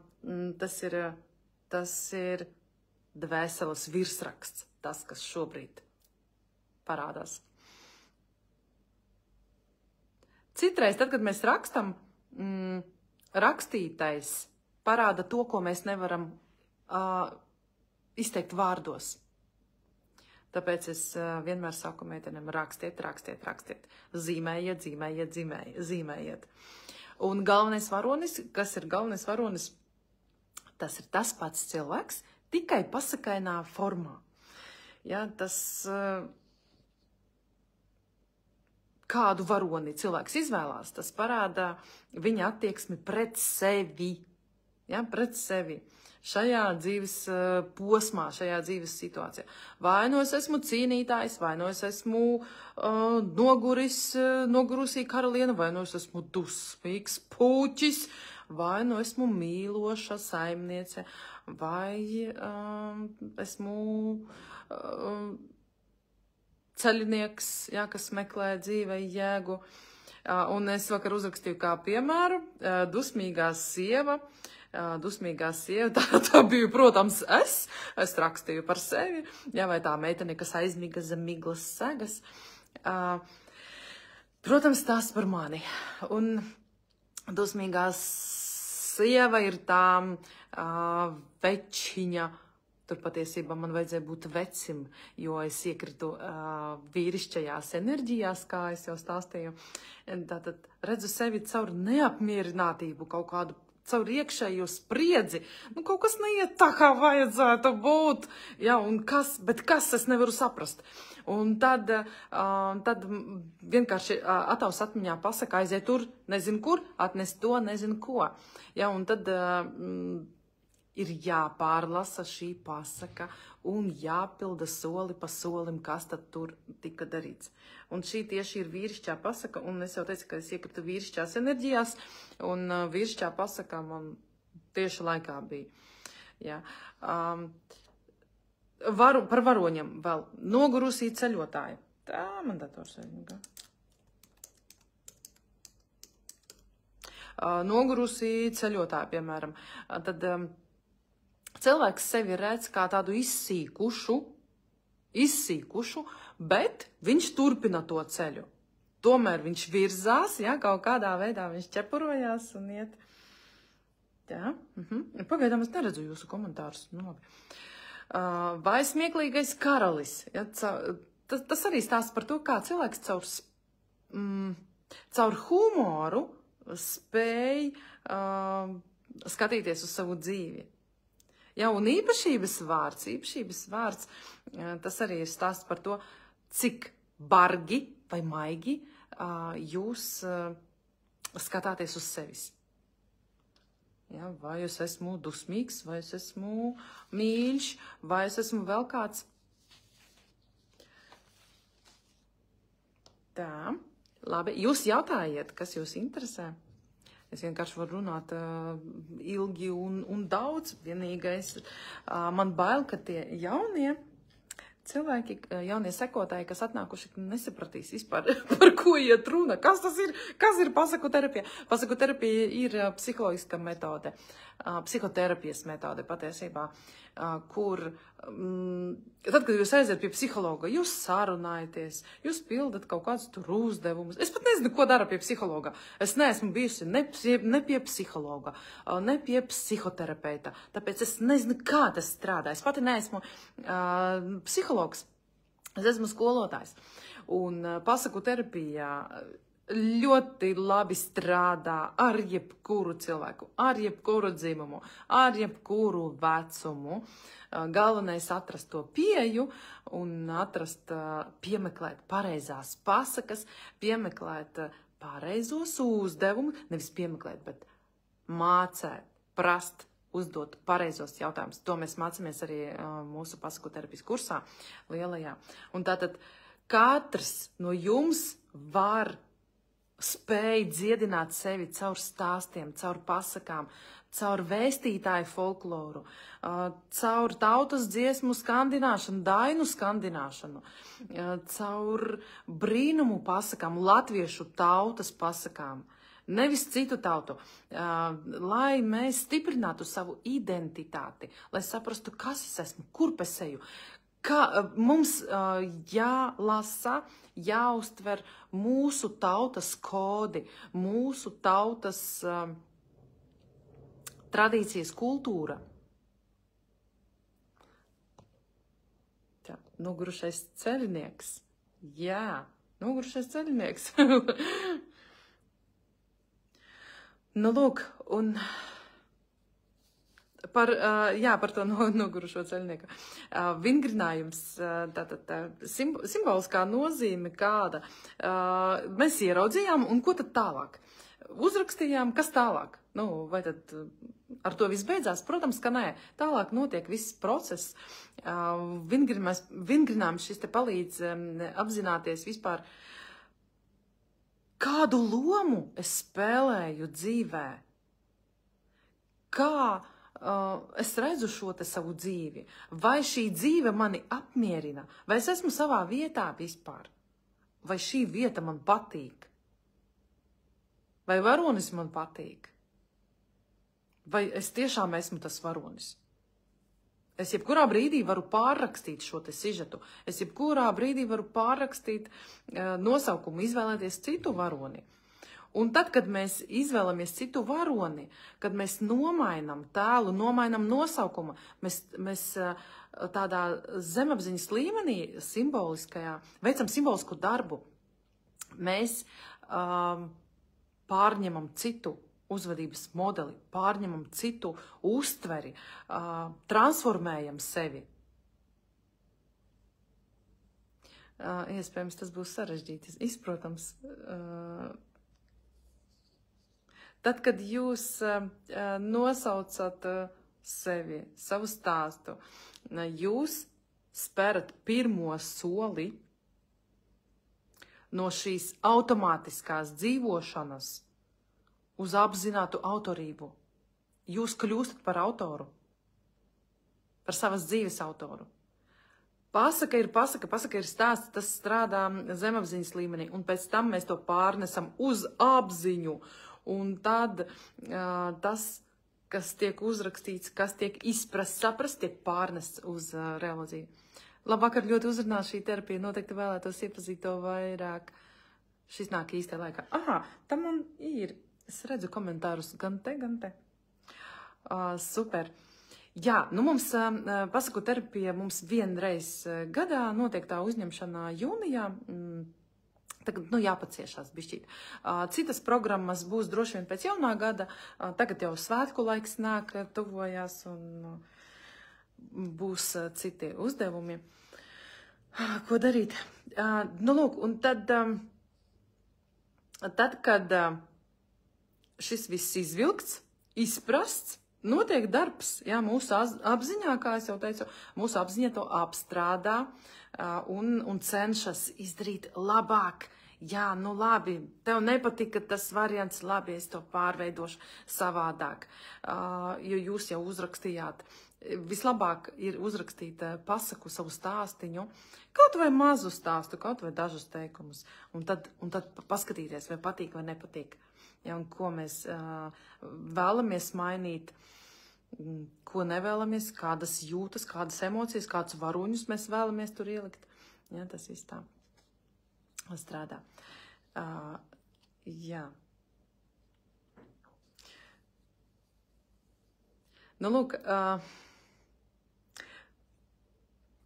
Speaker 1: tas ir dvēseles virsraksts. Tas, kas šobrīd parādās. Citreiz, tad, kad mēs rakstam, rakstītais parāda to, ko mēs nevaram izteikt vārdos. Tāpēc es vienmēr saku meitenēm rakstiet. Zīmējiet. Un galvenais varonis, kas ir galvenais varonis, tas ir tas pats cilvēks, tikai pasakainā formā. Ja, tas, kādu varoni cilvēks izvēlās, tas parāda viņa attieksmi pret sevi. Ja, pret sevi. Šajā dzīves posmā, šajā dzīves situācijā. Vai nu es esmu cīnītājs, vai nu es esmu nogurusī karaliene, vai nu es esmu dusmīgs puķis, vai nu esmu mīloša saimniece, vai esmu ceļinieks, jā, kas meklē dzīvei jēgu. Un es vakar uzrakstīju kā piemēru dusmīgā sieva. Dusmīgā sieva, tā biju, protams, es rakstīju par sevi, jā, vai tā meitene, kas aizmiga zem miglas segas. Protams, tās par mani. Un dusmīgā sieva ir tā večiņa. Tur patiesībā man vajadzēja būt vecim, jo es iekritu vīrišķajās enerģijās, kā es jau stāstīju. Tātad redzu sevi caur neapmierinātību, kaut kādu caur iekšējo spriedzi. Nu, kaut kas neiet tā, kā vajadzētu būt. Jā, un bet kas es nevaru saprast. Un tad vienkārši atavs atmiņā pasaka, aiziet tur, nezinu kur, atnes to, nezinu ko. Jā, un tad ir jāpārlasa šī pasaka un jāpilda soli pa solim, kas tad tur tika darīts. Un šī tieši ir vīrišķā pasaka, un es jau teicu, ka es iekritu vīrišķās enerģijās, un vīrišķā pasaka man tieši laikā bija. Ja. Par varoņiem vēl. Nogurusī ceļotāji. Tā man dators vajag. Nogurusī ceļotāji, piemēram. Tad cilvēks sevi redz kā tādu izsīkušu, izsīkušu, bet viņš turpina to ceļu. Tomēr viņš virzās, ja, kaut kādā veidā viņš ķepurojās un iet. Jā, Pagaidām es neredzu jūsu komentārus. Nu, labi. Vai smieklīgais karalis? Ja, tas arī stāsta par to, kā cilvēks caur humoru spēj skatīties uz savu dzīvi. Ja, un īpašības vārds, tas arī ir stāsts par to, cik bargi vai maigi jūs skatāties uz sevis. Ja, vai es esmu dusmīgs, vai es esmu mīļš, vai es esmu vēl kāds. Tā, labi. Jūs jautājiet, kas jūs interesē. Es vienkārši varu runāt ilgi un daudz. Vienīgais, man bail, ka tie jaunie cilvēki, jaunie sekotāji, kas atnākuši, nesapratīs vispār, par ko iet runa. Kas tas ir? Kas ir pasaku terapija? Pasaku terapija ir psiholoģiska metode, psihoterapijas metode patiesībā, kur, tad, kad jūs aiziet pie psihologa, jūs sarunājaties, jūs pildat kaut kādus tur uzdevumus. Es pat nezinu, ko dara pie psihologa. Es neesmu bijusi ne pie psihologa, ne pie psihoterapeita, tāpēc es nezinu, kā tas strādā. Es pati neesmu psihologs, es esmu skolotājs. Un pasaku terapijā ļoti labi strādā ar jebkuru cilvēku, ar jebkuru dzimumu, ar jebkuru vecumu. Galvenais atrast to pieju un piemeklēt pareizās pasakas, piemeklēt pareizos uzdevumus, nevis piemeklēt, bet mācēt, prast, uzdot pareizos jautājumus. To mēs mācāmies arī mūsu pasaku terapijas kursā lielajā. Un tātad katrs no jums var spēj dziedināt sevi caur stāstiem, caur pasakām, caur vēstītāju folkloru, caur tautas dziesmu skandināšanu, dainu skandināšanu, caur brīnumu pasakām, latviešu tautas pasakām, nevis citu tautu, lai mēs stiprinātu savu identitāti, lai saprastu, kas es esmu, kurp es eju. Mums jālasa, jāuztver mūsu tautas kodi, mūsu tautas tradīcijas, kultūra. Tā, nogurušais ceļnieks. Jā, nogurušais ceļnieks. Nu, lūk, un par to nogurušo ceļnieku. Vingrinājums, tātad simboliskā nozīme kāda. Mēs ieraudzījām, un ko tad tālāk? Uzrakstījām, kas tālāk? Nu, vai tad ar to viss beidzās? Protams, ka nē. Tālāk notiek viss process. Vingrinājums šis te palīdz apzināties vispār, kādu lomu es spēlēju dzīvē. Kā es redzu šo te savu dzīvi? Vai šī dzīve mani apmierina? Vai es esmu savā vietā vispār? Vai šī vieta man patīk? Vai varonis man patīk? Vai es tiešām esmu tas varonis? Es jebkurā brīdī varu pārrakstīt šo te sižetu. Es jebkurā brīdī varu pārrakstīt nosaukumu, izvēlēties citu varoni. Un tad, kad mēs izvēlamies citu varoni, kad mēs nomainam tēlu, nomainam nosaukumu, mēs tādā zemapziņas līmenī simboliskajā, veicam simbolisku darbu, mēs pārņemam citu uzvedības modeli, pārņemam citu uztveri, transformējam sevi. Iespējams, tas būs sarežģīti, izprotams. Tad, kad jūs nosaucat sevi, savu stāstu, jūs sperat pirmo soli no šīs automātiskās dzīvošanas uz apzinātu autorību. Jūs kļūstat par autoru, par savas dzīves autoru. Pasaka ir pasaka, pasaka ir stāsts, tas strādā zemapziņas līmenī, un pēc tam mēs to pārnesam uz apziņu. Un tad tas, kas tiek uzrakstīts, kas tiek izprasts, saprast, tiek pārnests uz realizāciju. Labvakar, ļoti uzrunā šī terapija, noteikti vēlētos iepazīt to vairāk. Šis nāk īstajā laikā. Aha, tam man ir. Es redzu komentārus gan te, gan te. Super. Jā, nu mums pasaku terapija mums vienreiz gadā notiek tā uzņemšanā jūnijā. Tagad, nu, jāpaciešās bišķīt. Citas programmas būs droši vien pēc jaunā gada. Tagad jau svētku laiks nāk, tuvojās un būs citi uzdevumi. Ko darīt? Nu, lūk, un tad kad šis viss izvilkts, izprasts, notiek darbs, jā, mūsu apziņā, kā es jau teicu, mūsu apziņa to apstrādā un cenšas izdarīt labāk. Jā, nu labi, tev nepatika tas variants, labi, es to pārveidošu savādāk, jo jūs jau uzrakstījāt. Vislabāk ir uzrakstīt pasaku savu stāstiņu, kaut vai mazu stāstu, kaut vai dažus teikumus, un tad paskatīties, vai patīk vai nepatīk. Ja, un ko mēs vēlamies mainīt, ko nevēlamies, kādas jūtas, kādas emocijas, kādus varoņus mēs vēlamies tur ielikt. Ja, tas viss tā strādā. Jā. Nu, lūk,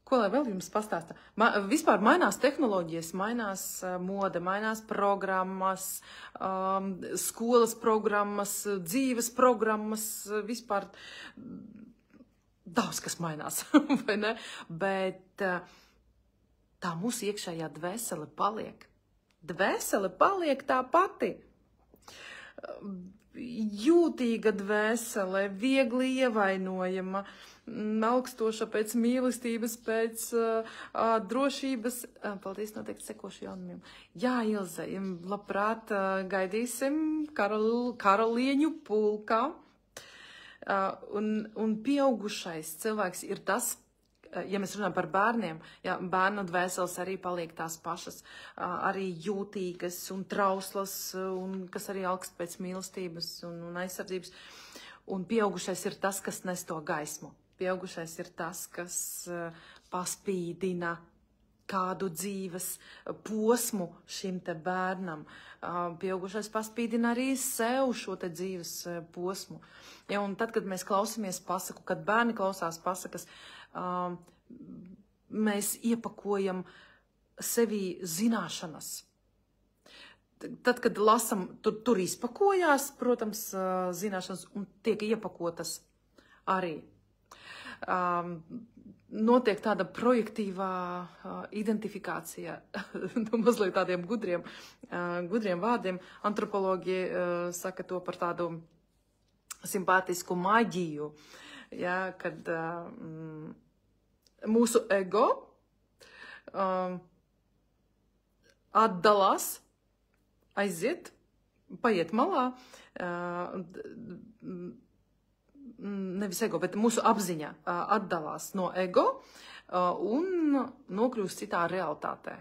Speaker 1: ko lai vēl jums pastāsta? Vispār mainās tehnoloģijas, mainās mode, mainās programmas, skolas programmas, dzīves programmas, vispār daudz kas mainās, vai ne? Bet tā mūsu iekšējā dvēsele paliek. Dvēsele paliek tā pati. Jūtīga dvēsele, viegli ievainojama, augstoša pēc mīlestības, pēc drošības. Paldies, noteikti sekošu jaunumiem. Jā, Ilze, labprāt gaidīsim karalieņu pulkā. Un pieaugušais cilvēks ir tas, ja mēs runājam par bērniem, jā, bērnu dvēseles arī paliek tās pašas, arī jūtīgas un trauslas, un kas arī augst pēc mīlestības un aizsardzības. Un pieaugušais ir tas, kas nes to gaismu. Pieaugušais ir tas, kas paspīdina kādu dzīves posmu šim te bērnam. Pieaugušais paspīdina arī sev šo te dzīves posmu. Ja, un tad, kad mēs klausamies pasaku, kad bērni klausās pasakas, mēs iepakojam sevī zināšanas. Tad, kad lasam, tur izpakojās, protams, zināšanas un tiek iepakotas arī. Notiek tāda projektīvā identifikācija, mazliet tādiem gudriem vārdiem. Antropologi saka to par tādu simpātisku maģiju, ja, kad mūsu ego atdalās, aiziet, paiet malā, nevis ego, bet mūsu apziņa atdalās no ego un nokļūst citā realitātē.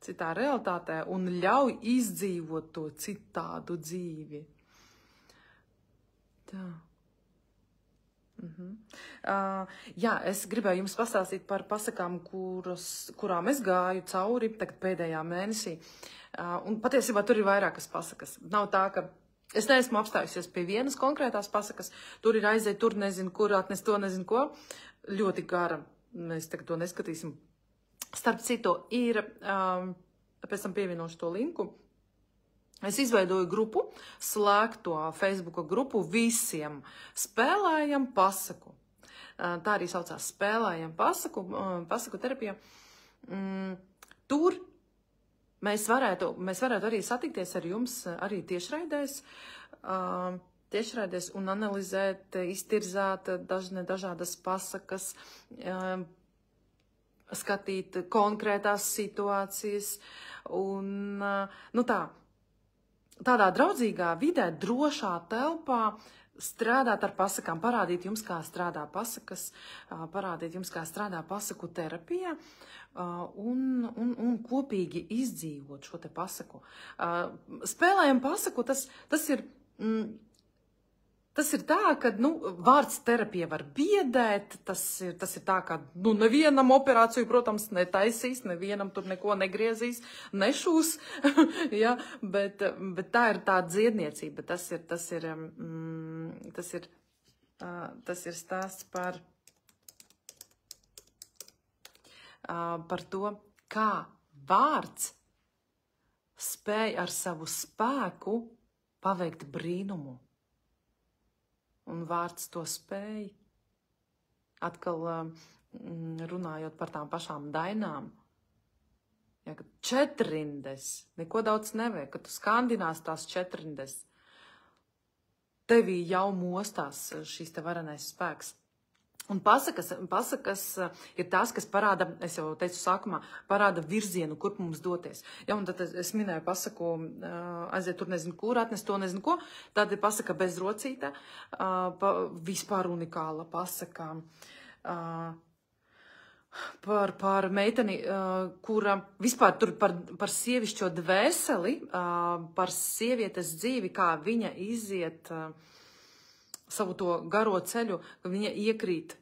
Speaker 1: Citā realitātē un ļauj izdzīvot to citādu dzīvi. Tā. Jā, es gribēju jums pastāstīt par pasakām, kurām es gāju cauri tagad pēdējā mēnesī. Un patiesībā tur ir vairākas pasakas. Nav tā, ka es neesmu apstājusies pie vienas konkrētās pasakas. Tur ir aiziet, tur nezinu, kur atnest to, nezinu ko. Ļoti gara. Mēs tagad to neskatīsim. Starp citu, ir, pēc tam pievienošu to linku. Es izveidoju grupu, slēgto Facebooka grupu visiem. Spēlējam pasaku. Tā arī saucās spēlējam pasaku terapija. Tur mēs varētu arī satikties ar jums arī tiešraidēs un analizēt, iztirzāt dažādas pasakas, skatīt konkrētās situācijas un, nu tā, tādā draudzīgā vidē, drošā telpā strādāt ar pasakām, parādīt jums, kā strādā pasakas, parādīt jums, kā strādā pasaku terapija un kopīgi izdzīvot šo te pasaku. Spēlējam pasaku, tas Tas ir tā, ka, vārds terapija var biedēt, tas ir tā, ka, nevienam operāciju, protams, netaisīs, nevienam tur neko negriezīs, nešūs, ja, bet tā ir tā dziedniecība, tas ir stāsts par to, kā vārds spēj ar savu spēku paveikt brīnumu. Un vārds to spēj. Atkal runājot par tām pašām dainām. Ja, kad 4rindes, neko daudz nevajag, kad tu skandinās tās 4rindes, tevī jau mostās šīs te varenais spēks. Un pasakas ir tās, kas parāda, es jau teicu sākumā, parāda virzienu, kur mums doties. Ja, un tad es minēju pasaku, aiziet tur nezinu kur, atnes to nezinu ko, tad ir pasaka bezrocīta, vispār unikāla pasaka par meiteni, kura vispār tur par sievišķo dvēseli, par sievietes dzīvi, kā viņa iziet savu to garo ceļu, ka viņa iekrīt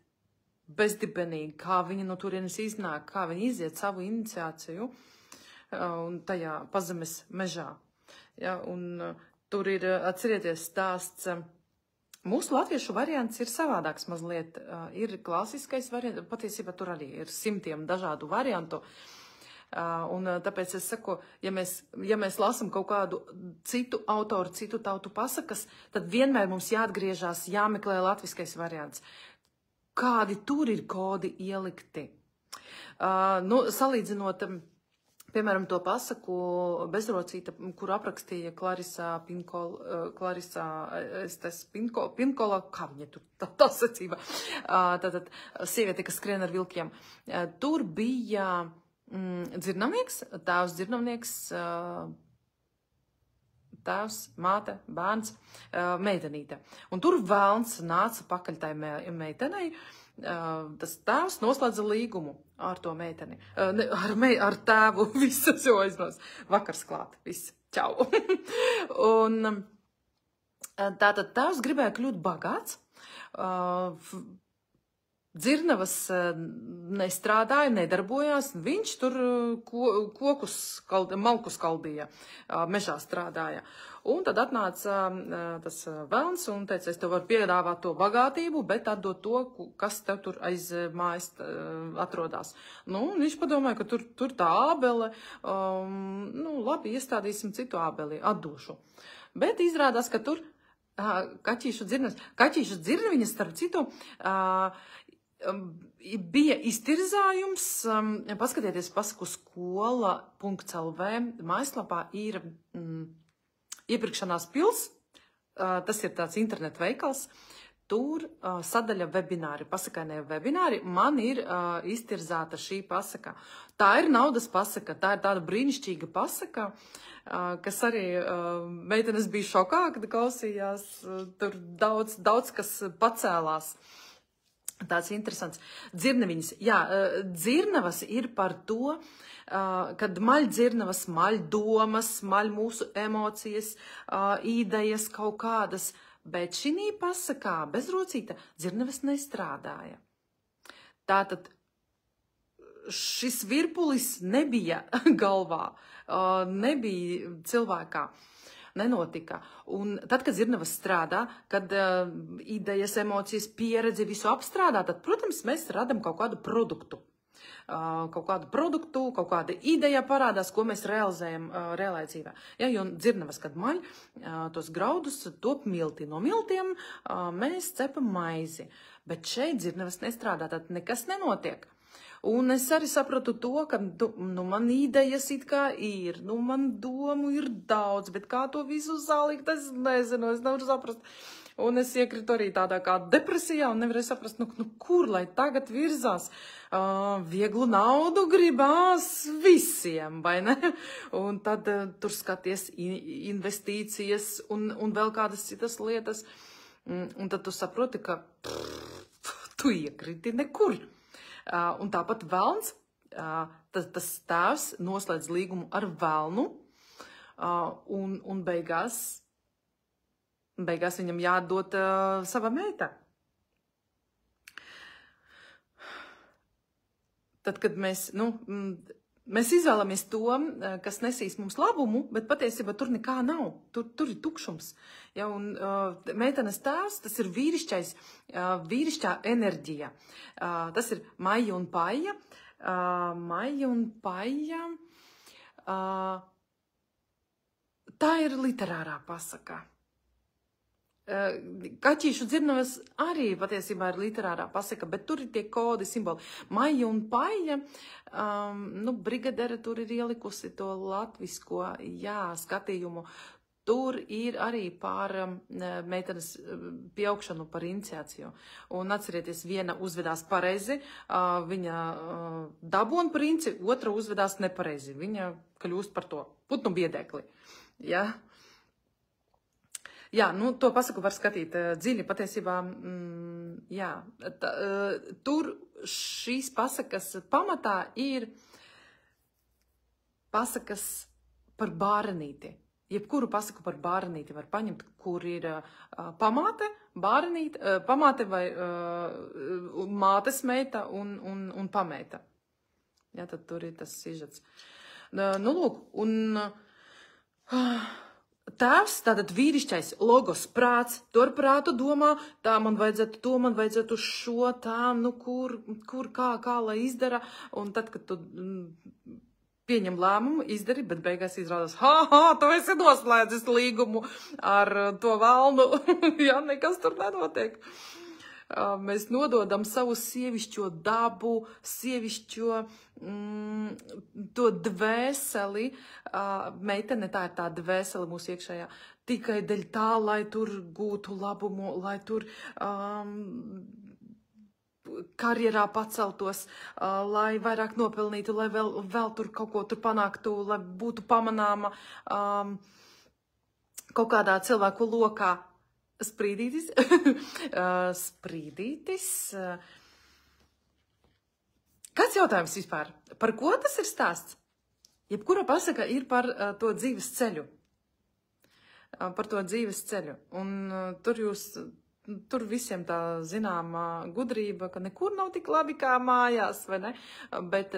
Speaker 1: bezdibenīgi, kā viņa no turienes iznāk, kā viņa iziet savu iniciāciju un tajā pazemes mežā. Ja, un tur ir, atcerieties, stāsts, mūsu latviešu variants ir savādāks mazliet, ir klasiskais variants, patiesībā tur arī ir 100 dažādu variantu. Un tāpēc es saku, ja mēs lasam kaut kādu citu autoru, citu tautu pasakas, tad vienmēr mums jāatgriežās, jāmeklē latviskais variants. Kādi tur ir kodi ielikti? Salīdzinot, piemēram, to pasaku bezrocīta, kur aprakstīja Clarisa Pinkola, kā viņa tur tā sacība, tātad sieviete, kas skrien ar vilkiem. Tur bija dzirnavnieks, tēvs, māte, bērns, meitenīte. Un tur velns nāca pakaļ tai meitenei, tas tēvs noslēdza līgumu ar to meiteni, ar tēvu, visas jau aiznos, vakars klāt, viss, čau. Un tātad tēvs gribēja kļūt bagāts, dzirnavas nestrādāja, nedarbojās, viņš tur malkus kaldīja, mežā strādāja. Un tad atnāca tas velns un teica, es tev varu piedāvāt to bagātību, bet atdot to, kas tev tur aiz mājas atrodās. Un viņš padomāja, ka tur tā ābele, labi, iestādīsim citu ābeli, atdošu. Bet izrādās, ka tur kaķīšu dzirnaviņas, starp citu, bija iztirzājums, paskatieties pasaku skola.lv, mājaslapā ir iepirkšanās pils, tas ir tāds internet veikals, tur sadaļa webināri, pasakainie webināri, man ir iztirzāta šī pasaka. Tā ir naudas pasaka, tā ir tāda brīnišķīga pasaka, kas arī meitenes bija šokā, kad klausījās, tur daudz kas pacēlās. Tāds interesants. Dzirnaviņas. Jā, dzirnavas ir par to, kad maļ dzirnavas, maļ domas, maļ mūsu emocijas, idejas kaut kādas, bet šī pasakā bezrocīta dzirnavas nestrādāja. Tātad šis virpulis nebija galvā, nebija cilvēkā. Nenotika. Un tad, kad dzirnavas strādā, kad idejas, emocijas, pieredzi visu apstrādā, tad, protams, mēs radam kaut kādu produktu. Kaut kāda ideja parādās, ko mēs realizējam reālajā dzīvē. Ja, jo dzirnavas, kad maļ tos graudus, top milti. No miltiem mēs cepam maizi. Bet šeit dzirnavas nestrādā, tad nekas nenotiek. Un es arī sapratu to, ka man idejas it kā ir, man domu ir daudz, bet kā to visu salikt, es nezinu, es nevaru saprast. Un es iekritu arī tādā kā depresijā un nevarēju saprast, kur lai tagad virzās. Vieglu naudu gribās visiem, vai ne? Un tad tur skaties investīcijas un vēl kādas citas lietas. Un tad tu saproti, ka tu iekriti nekur. Un tāpat velns, tas tēvs noslēdz līgumu ar velnu, un beigās Beigās viņam jādod sava meita. Tad, kad mēs izvēlamies to, kas nesīs mums labumu, bet patiesībā tur nekā nav. Tur ir tukšums. Ja, un meitenes tēvs, tas ir vīrišķā enerģija. Tas ir Maija un Paja. Maija un Paja. Tā ir literārā pasaka. Kaķīšu dzirnavas arī patiesībā ir literārā pasaka, bet tur ir tie kodi, simboli. Maija un Paja, brigadere tur ir ielikusi to latvisko, skatījumu. Tur ir arī par meitenes pieaugšanu, par iniciāciju. Un atcerieties, viena uzvedās pareizi, viņa dabūna princi, otra uzvedās nepareizi. Viņa kļūst par to putnu biedekli. Ja? Jā, to pasaku var skatīt dziļi, patiesībā, tur šīs pasakas pamatā ir pasakas par bārenīti. Jebkuru pasaku par bārenīti var paņemt, kur ir pamāte, bārenīte, pamāte vai mātes meita un pamēta. Jā, tad tur ir tas sižets. Lūk, un... Tēvs, tātad vīrišķais logos prāts, to ar prātu domā, tā man vajadzētu to, man vajadzētu šo, tā, kur, kā lai izdara, un tad, kad tu pieņem lēmumu, izdari, bet beigās izrādās, tu esi noslēdzis līgumu ar to valnu, jā, nekas tur nenotiek. Mēs nododam savu sievišķo dabu, sievišķo to dvēseli, meitene tā ir tā dvēsele mūsu iekšējā, tikai dēļ tā, lai tur gūtu labumu, lai tur karjerā paceltos, lai vairāk nopelnītu, lai vēl tur kaut ko tur panāktu, lai būtu pamanāma kaut kādā cilvēku lokā. Sprīdītis. Kāds jautājums vispār? Par ko tas ir stāsts? Jebkura pasaka ir par to dzīves ceļu. Par to dzīves ceļu. Un tur visiem tā zināmā gudrība, ka nekur nav tik labi kā mājās, vai ne? Bet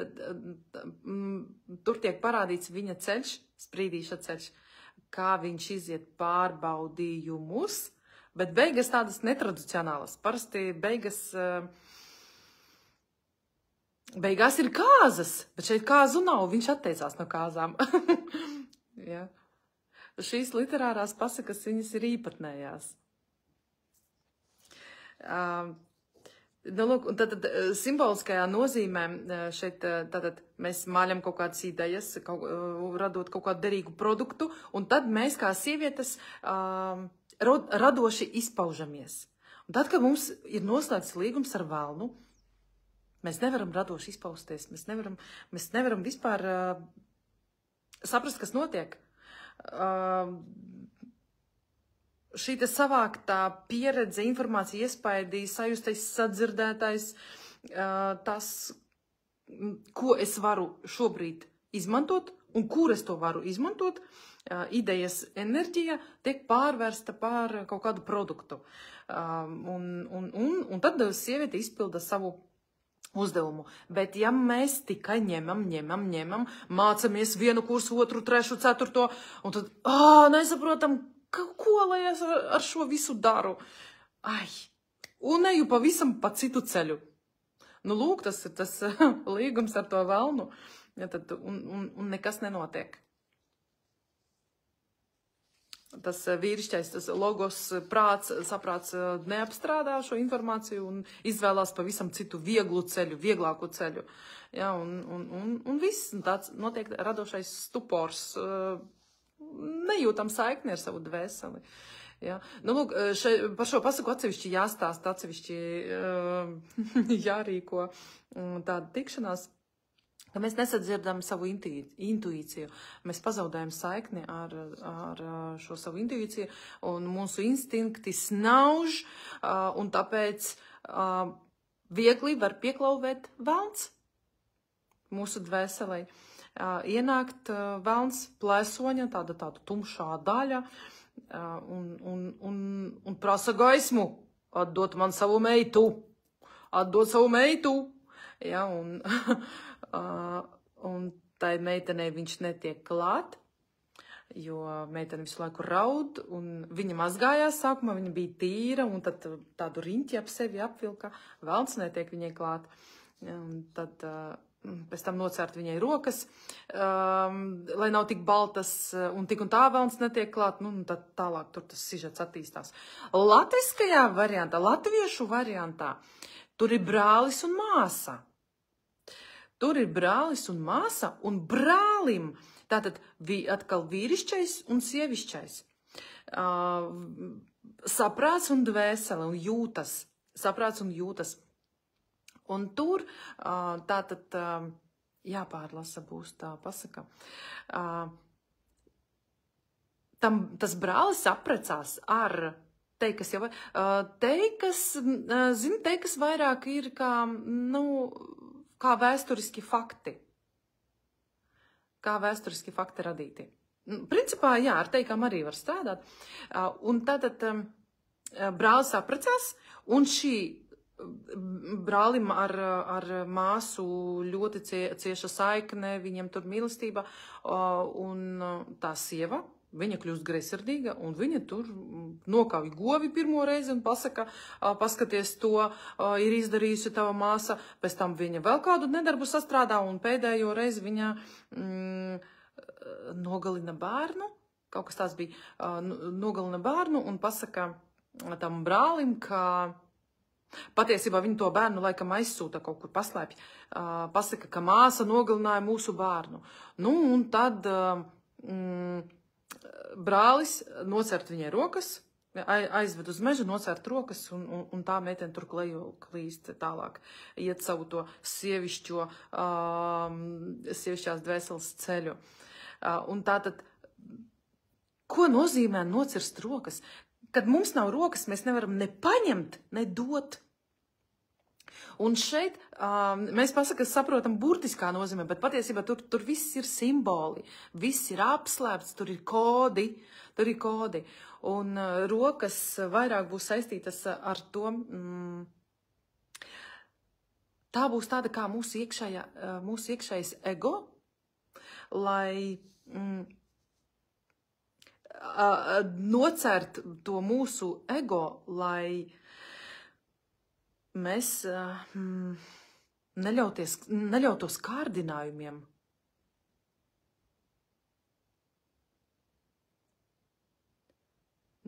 Speaker 1: tur tiek parādīts viņa ceļš, sprīdīša ceļš, kā viņš iziet pārbaudījumus. Bet beigas tādas netradicionālas. Parasti beigās ir kāzas, bet šeit kāzu nav, viņš atteicās no kāzām. Ja. Šīs literārās pasakas, viņas ir īpatnējās. Lūk, un tad simboliskajā nozīmē šeit tātad mēs māļam kaut kādas idejas, radot kaut kādu derīgu produktu, un tad mēs kā sievietes radoši izpaužamies. Un tad, kad mums ir noslēgts līgums ar velnu, mēs nevaram radoši izpausties, mēs nevaram vispār saprast, kas notiek. Šī te savāktā pieredze, informācija, iespaidī, sajustais, sadzirdētais, tas, ko es varu šobrīd izmantot un kur es to varu izmantot, idejas enerģija tiek pārvērsta par kaut kādu produktu. Un tad sieviete izpilda savu uzdevumu. Bet ja mēs tikai ņemam, mācamies vienu kursu, otru, trešu, ceturto, un tad, nesaprotam, ko lai es ar šo visu daru? Un eju pavisam pa citu ceļu. Lūk, tas ir tas līgums ar to velnu, ja, tad, un nekas nenotiek. Tas vīrišķais, tas logos prāts, saprāts neapstrādā šo informāciju un izvēlās pavisam citu vieglu ceļu, vieglāku ceļu. Ja, un viss tāds notiek radošais stupors, nejūtam saikni ar savu dvēseli. Ja. Lūk, par šo pasaku atsevišķi jāstāst, atsevišķi jārīko tāda tikšanās. Ka mēs nesadzirdam savu intuīciju, mēs pazaudējam saikni ar šo savu intuīciju, un mūsu instinkti snauž, un tāpēc viegli var pieklauvēt velns mūsu dvēselei. Ienākt velns plēsoņa, tāda tumšā daļa, un prasa gaismu, atdot man savu meitu, atdot savu meitu, ja, un tai meitenei viņš netiek klāt, jo meitene visu laiku raud, un viņa mazgājās sākumā, viņa bija tīra, un tad tādu riņķi ap sevi apvilka, velns netiek viņai klāt, un tad pēc tam nocērt viņai rokas, lai nav tik baltas, un tik un tā velns netiek klāt, nu, un tad tālāk tur tas sižets attīstās. Latviskajā variantā, latviešu variantā, tur ir brālis un māsa. Tur ir brālis un māsa, un brālim, tātad atkal vīrišķais un sievišķais, saprāts un dvēsele, un jūtas, saprāts un jūtas. Un tur tātad jāpārlasa būs tā pasaka. Tas brālis apprecās ar teikas jau, teikas vairāk ir kā, nu, kā vēsturiski fakti. Kā vēsturiski fakti radīti. Principā, jā, ar teikām arī var strādāt. Un tātad brālis apprecās, un šī brālim ar māsu ļoti cieša saikne, viņiem tur mīlestība, un tā sieva, viņa kļūst greizsirdīga, un viņa tur nokauj govi pirmo reizi un pasaka, paskaties, to ir izdarījusi tava māsa, pēc tam viņa vēl kādu nedarbu sastrādā, un pēdējo reizi viņa nogalina bērnu, kaut kas tāds bija, nogalina bērnu un pasaka tam brālim, ka patiesībā viņa to bērnu laikam aizsūta kaut kur paslēpj. Pasaka, ka māsa nogalināja mūsu bērnu. Nu, un tad brālis nocert viņai rokas, aizved uz mežu, nocert rokas, un tā meitene tur klīst tālāk. Iet savu to sievišķās dvēseles ceļu. Un tātad, ko nozīmē nocirst rokas? Kad mums nav rokas, mēs nevaram ne paņemt, ne dot. Un šeit mēs saprotam burtiskā nozīmē, bet patiesībā tur viss ir simboli, viss ir apslēpts, tur ir kodi. Un rokas vairāk būs saistītas ar to, tā būs tāda kā mūsu iekšējais ego, lai nocert to mūsu ego, lai mēs neļautos kārdinājumiem.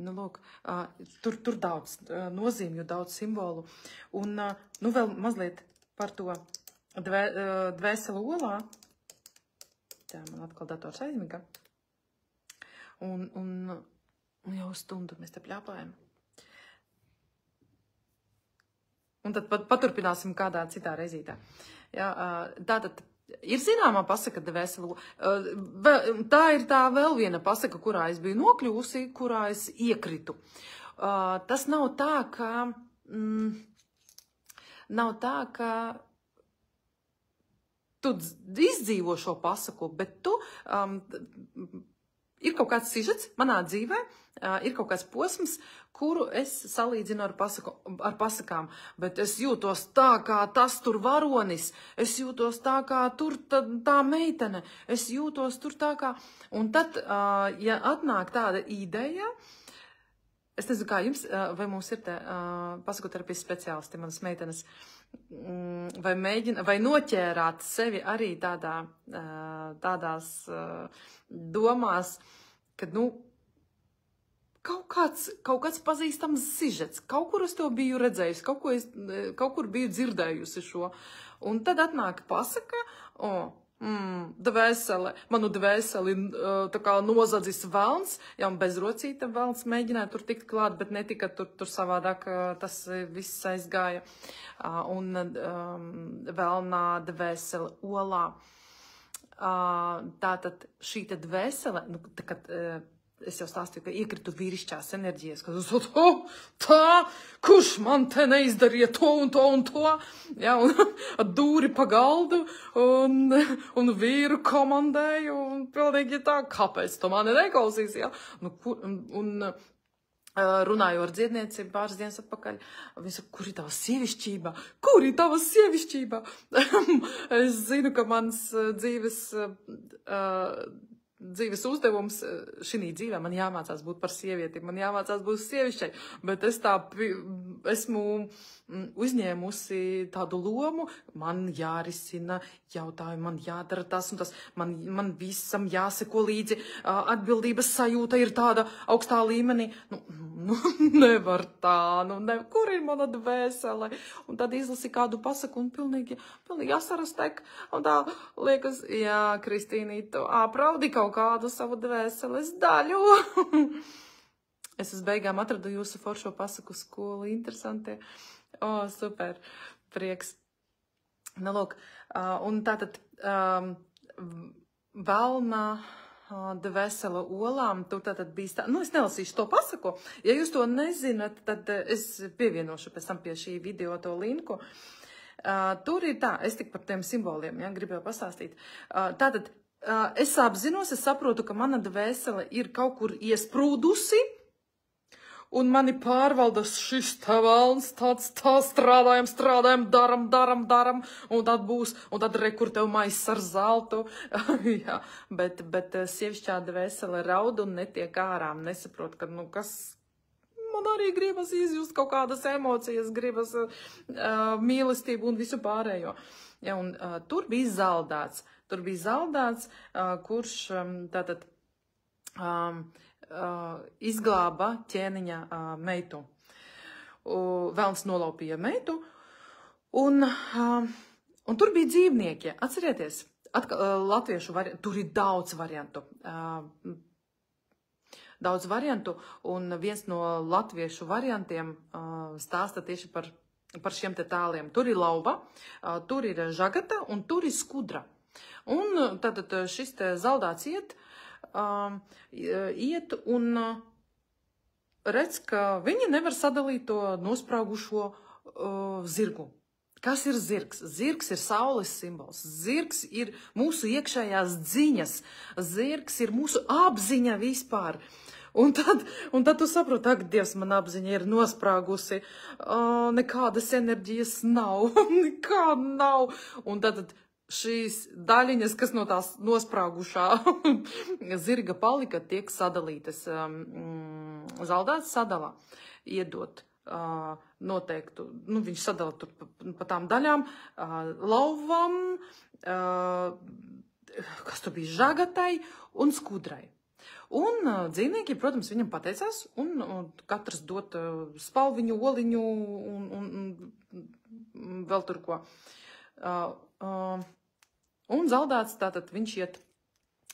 Speaker 1: Nu, lūk, tur daudz nozīmju, daudz simbolu. Un, nu, vēl mazliet par to dvēseli olā. Tā, man atkal dators aizmiga. Un jau stundu mēs te pļāpājam. Un tad paturpināsim kādā citā reizītā. Jā, tātad ir zināmā pasaka dvēseli. Tā ir tā vēl viena pasaka, kurā es biju nokļūsi, kurā es iekritu. Tas nav tā, ka tu izdzīvo šo pasaku, bet tu ir kaut kāds sižets manā dzīvē, ir kaut kāds posms, kuru es salīdzinu ar pasakām, bet es jūtos tā, kā tas tur varonis, es jūtos tā, kā tur tā meitene, es jūtos tur tā, kā... Un tad, ja atnāk tāda ideja, es nezinu, kā jums, vai mums ir te pasakoterapijas speciālisti, manas meitenes, vai noķērāt sevi arī tādās domās, kad, nu, kaut kāds pazīstams sižets, kaut kur es to biju redzējusi, kaut kur biju dzirdējusi šo, un tad atnāk pasaka, manu dvēseli tā kā nozadzis velns, jā, un bezrocīta velns mēģināja tur tikt klāt, bet netika tur savādāk tas viss aizgāja, un velnā dvēseli olā. Tātad šī te dvēsele, nu, kad es jau stāstīju, ka iekritu vīrišķās enerģijas, ka tā, kurš man te neizdarīja to un to un to, ja, un dūri pa galdu, un vīru komandēju, un pilnīgi tā, kāpēc tu mani neklausīs, ja, runāju ar dziednieci pāris dienas atpakaļ, viņa saka, kur ir tava sievišķība? Kur ir tava sievišķība? Es zinu, ka mans dzīves uzdevums šī dzīvē man jāmācās būt par sievieti, man jāmācās būt sievišķai, bet es tā esmu uzņēmusi tādu lomu, man jārisina jautājumi, man jādara tas un tas, man visam jāseko līdzi, atbildības sajūta ir tāda augstā līmenī, nevar tā, kur ir mana dvēsele, un tad izlasi kādu pasaku un pilnīgi asaras tek, un tā liekas, jā, Kristīnīt, tu apraudi kaut kādu savu dvēseles daļu. Es uz beigām atradu jūsu foršo pasaku skolu, interesanti. Super, prieks. Lūk, un tātad Velna dvēsela olām, tur tātad bija tā, es nelasīšu to pasaku. Ja jūs to nezināt, tad es pievienošu pēc tam pie šī video to linku. Tur ir tā, es tik par tiem simboliem, ja, gribēju pastāstīt. Tātad es apzinos, es saprotu, ka mana dvēsele ir kaut kur iesprūdusi, un mani pārvalda šis tā velns, tā strādājam, daram, un tad būs, un tad rekur tev maiss ar zeltu. Jā, bet sievišķā dvēsele raud un netiek ārā, nesaprot, ka, kas man arī gribas izjust kaut kādas emocijas, gribas mīlestību un visu pārējo. Ja, un tur bija zaldāts, kurš tātad izglāba ķēniņa meitu. Velns nolaupīja meitu, un tur bija dzīvnieki. Atcerieties, latviešu variantu, tur ir daudz variantu, un viens no latviešu variantiem stāsta tieši par šiem te tāliem. Tur ir lauva, tur ir žagata, un tur ir skudra. Un tātad šis te zaldāts iet un redz, ka viņi nevar sadalīt to nospraugušo zirgu. Kas ir zirgs? Zirgs ir saules simbols. Zirgs ir mūsu iekšējās dziņas. Zirgs ir mūsu apziņa vispār. Un tad tu saproti, ak, Dievs, man apziņa ir nosprāgusi. Nekādas enerģijas nav. Nekā nav. Un tad šīs daļiņas, kas no tās nosprāgušā zirga palika, tiek sadalītas. Zaldāts sadalā, iedot noteiktu, viņš sadala tur pa tām daļām, lauvam, kas tur bija žagatai un skudrai. Un dzīvnieki, protams, viņam pateicās, un katrs dot spalviņu, oliņu un vēl tur ko. Un zaldāts, tātad viņš iet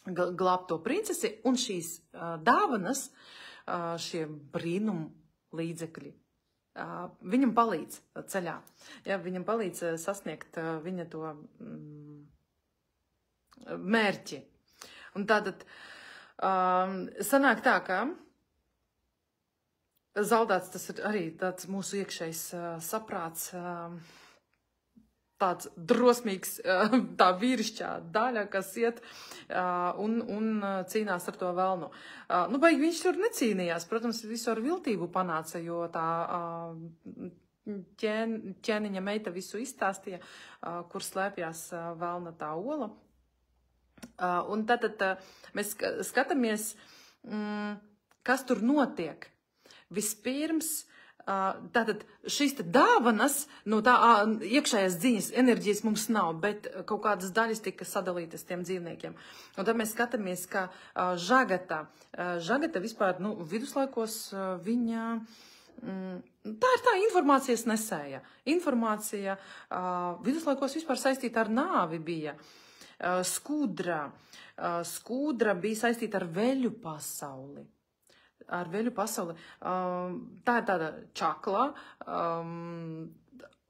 Speaker 1: glābt to princesi, un šīs dāvanas, šie brīnumu līdzekļi, viņam palīdz ceļā. Ja, viņam palīdz sasniegt viņa to mērķi. Un tātad sanāk tā, ka zaldāts, tas ir arī tāds mūsu iekšējs saprāts, tāds drosmīgs, tā vīrišķā daļa, kas iet un cīnās ar to velnu. Baigi viņš tur necīnījās, protams, visu ar viltību panāca, jo tā ķēniņa meita visu izstāstīja, kur slēpjās velna tā ola. Un tad mēs skatāmies, kas tur notiek. Vispirms, tātad šīs dāvanas, no tā iekšējās dziņas enerģijas mums nav, bet kaut kādas daļas tika sadalītas tiem dzīvniekiem. Un tad mēs skatāmies, ka žagata vispār, viduslaikos viņa, tā ir tā informācijas nesēja. Informācija viduslaikos vispār saistīta ar nāvi bija. Skudra bija saistīta ar veļu pasauli. Tā ir tāda čakla,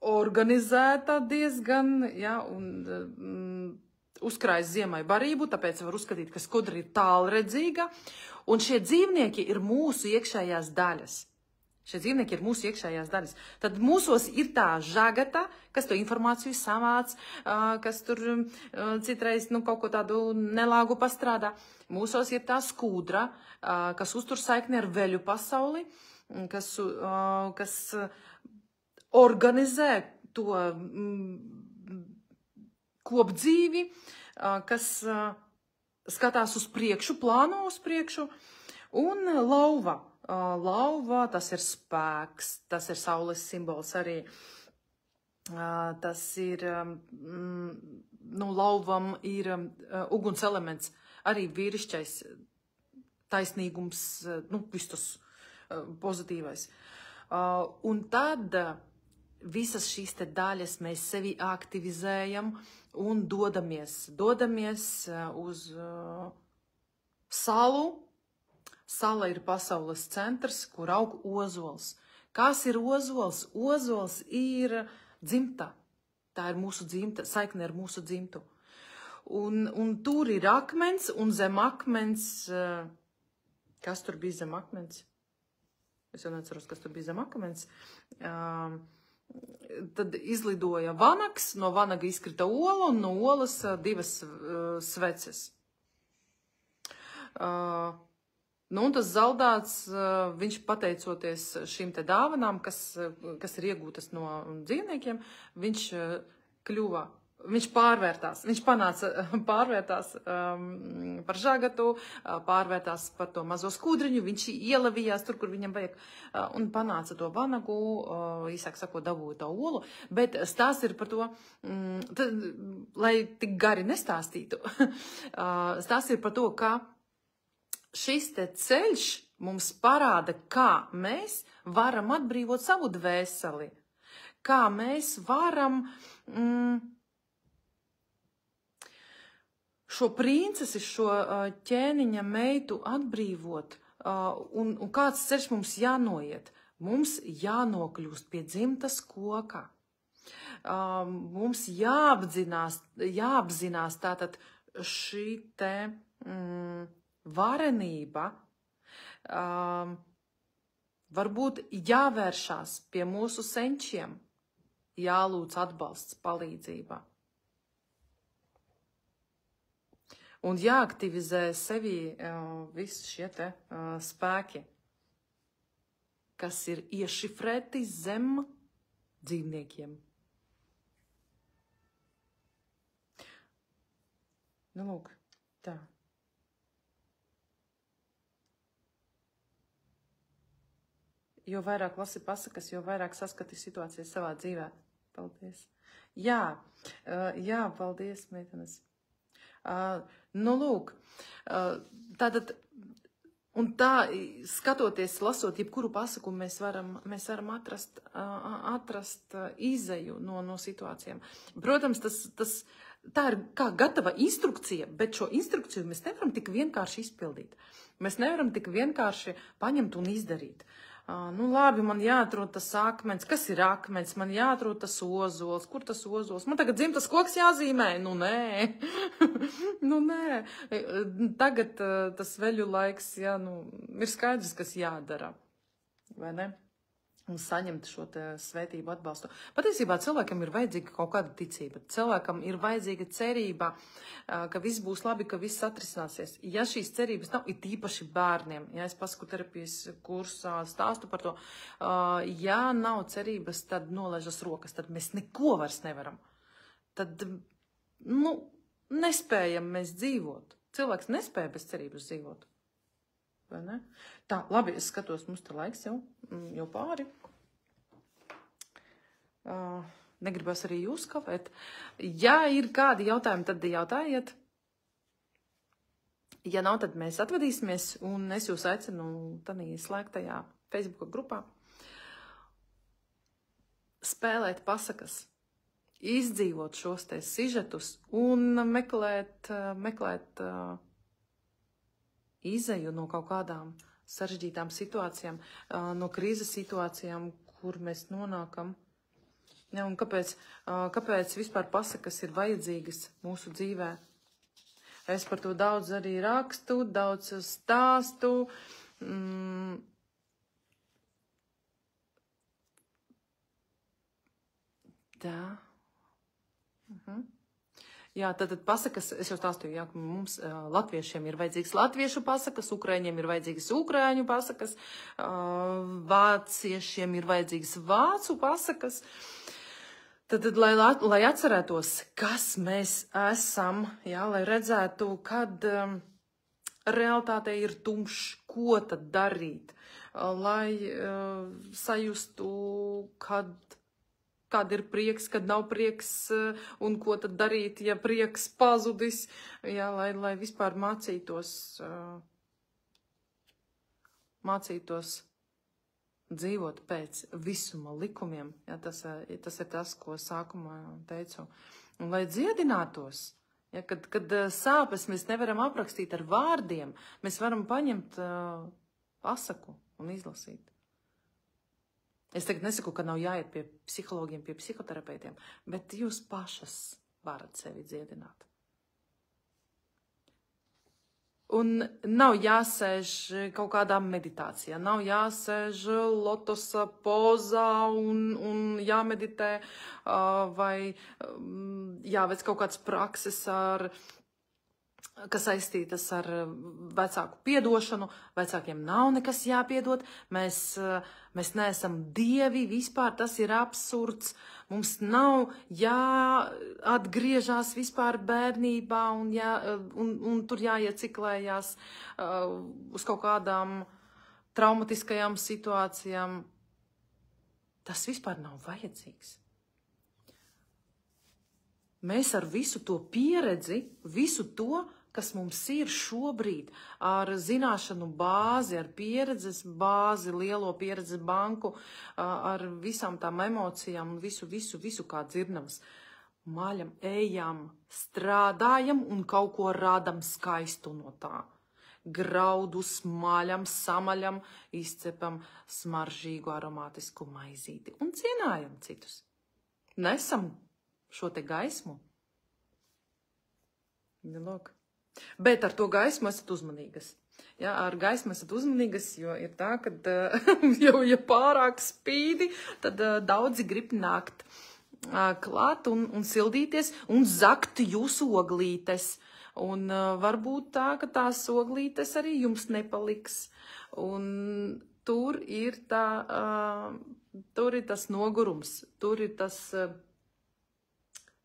Speaker 1: organizēta diezgan, ja, un uzkrājis ziemai barību, tāpēc var uzskatīt, ka skudra ir tālredzīga, un šie dzīvnieki ir mūsu iekšējās daļas. Šie dzīvnieki ir mūsu iekšējās daļas. Tad mūsos ir tā žagata, kas to informāciju savāc, kas tur citreiz kaut ko tādu nelāgu pastrādā. Mūsos ir tā skudra, kas uztur saikni ar veļu pasauli, kas organizē to kopdzīvi, kas skatās uz priekšu, plāno uz priekšu, un lauva. Lauva, tas ir spēks, tas ir saules simbols arī. Tas ir, lauvam ir uguns elements, arī vīrišķais taisnīgums, viss tas pozitīvais. Un tad visas šīs te daļas mēs sevi aktivizējam un dodamies uz salu. Sala ir pasaules centrs, kur aug ozols. Kas ir ozols? Ozols ir dzimta. Tā ir mūsu dzimta, saikne ar mūsu dzimtu. Un tur ir akmens, un zem akmens... Kas tur bija zem akmens? Es jau neceros, kas tur bija zem akmens. Tad izlidoja vanags, no vanaga izkrita ola, un no olas divas sveces. Un tas zaldāts, viņš pateicoties šīm te dāvanām, kas ir iegūtas no dzīvniekiem, viņš pārvērtās, viņš pārvērtās par žagatu, pārvērtās par to mazo skudriņu, viņš ielavījās tur, kur viņam vajag, un panāca to vanagu, īsāk sakot, dabūja to olu, bet stāsts ir par to, lai tik gari nestāstītu, stāsts ir par to, ka šis te ceļš mums parāda, kā mēs varam atbrīvot savu dvēseli, kā mēs varam šo princesi, šo ķēniņa meitu atbrīvot, un kāds ceļš mums jānoiet. Mums jānokļūst pie dzimtas koka. Mums jāapzinās tātad šī te... varenība, varbūt jāvēršās pie mūsu senčiem, jālūdz atbalsts, palīdzība. Un jāaktivizē sevi visi šie te spēki, kas ir iešifrēti zem dzīvniekiem. Lūk, tā. Jo vairāk lasi pasakas, jo vairāk saskati situācijas savā dzīvē. Paldies. Jā, paldies, meitenes. Lūk, tātad, un tā, skatoties, lasot jebkuru pasaku, mēs varam atrast izeju no situācijām. Protams, tā ir kā gatava instrukcija, bet šo instrukciju mēs nevaram tik vienkārši izpildīt. Mēs nevaram tik vienkārši paņemt un izdarīt. Labi, man jāatrod tas akmens. Kas ir akmens? Man jāatrod tas ozols. Kur tas ozols? Man tagad dzimtas koks jāzīmē? Nē. Nē. Tagad tas veļu laiks, ir skaidrs, kas jādara. Vai ne? Un saņemt šo te svētību atbalstu. Patiesībā cilvēkam ir vajadzīga kaut kāda ticība. Cilvēkam ir vajadzīga cerība, ka viss būs labi, ka viss atrisināsies. Ja šīs cerības nav, ir īpaši bērniem, ja es pasaku terapijas kursā stāstu par to, ja nav cerības, tad nolaižas rokas, tad mēs neko vairs nevaram. Tad, nespējam mēs dzīvot. Cilvēks nespēja bez cerības dzīvot. Vai ne? Tā, labi, es skatos, mums te laiks jau pāri. Negribas arī jūs kavēt. Ja ir kādi jautājumi, tad jautājiet. Ja nav, tad mēs atvadīsimies, un es jūs aicinu tādā slēgtajā Facebook grupā spēlēt pasakas, izdzīvot šos te sižetus un meklēt izeju no kaut kādām sarežģītām situācijām, no krīzes situācijām, kur mēs nonākam. Ja, un kāpēc vispār pasakas ir vajadzīgas mūsu dzīvē? Es par to daudz arī rakstu, daudz stāstu. Tā. Jā, tad pasakas, es jau stāstīju, jā, ka mums latviešiem ir vajadzīgas latviešu pasakas, ukraiņiem ir vajadzīgas ukraiņu pasakas, vāciešiem ir vajadzīgas vācu pasakas. Tad lai atcerētos, kas mēs esam, jā, lai redzētu, kad realitāte ir tumšs, ko tad darīt, lai sajustu, kad ir prieks, kad nav prieks, un ko tad darīt, ja prieks pazudis, jā, lai vispār mācītos dzīvot pēc visuma likumiem. Jā, tas ir tas, ko sākumā teicu. Un lai dziedinātos, ja, kad sāpes mēs nevaram aprakstīt ar vārdiem, mēs varam paņemt pasaku un izlasīt. Es tagad nesaku, ka nav jāiet pie psihologiem, pie psihoterapeitiem, bet jūs pašas varat sevi dziedināt. Un nav jāsēž kaut kādā meditācijā, nav jāsēž lotosa pozā un jāmeditē, vai jāveic kaut kāds prakses kas saistītas ar vecāku piedošanu. Vecākiem nav nekas jāpiedod. Mēs neesam dievi, vispār tas ir absurds. Mums nav jāatgriežās vispār bērnībā un tur jāieciklējās uz kaut kādām traumatiskajām situācijām. Tas vispār nav vajadzīgs. Mēs ar visu to pieredzi, visu to, kas mums ir šobrīd, ar zināšanu bāzi, ar pieredzes bāzi, lielo pieredzes banku, ar visām tām emocijām un visu kā dzirnavas, maļam, ejam, strādājam un kaut ko rādam skaistu no tā. Graudus maļam, samaļam, izcepam smaržīgu aromātisku maizīti un cienājam citus. Nesam šo te gaismu. Lūk. Bet ar to gaismu esat uzmanīgas. Ja, ar gaismu esat uzmanīgas, jo ir tā, ka ja pārāk spīdi, tad daudzi grib nākt klāt un sildīties un zakt jūsu oglītes. Un varbūt tā, ka tās oglītes arī jums nepaliks. Un tur ir tas nogurums, tur ir tas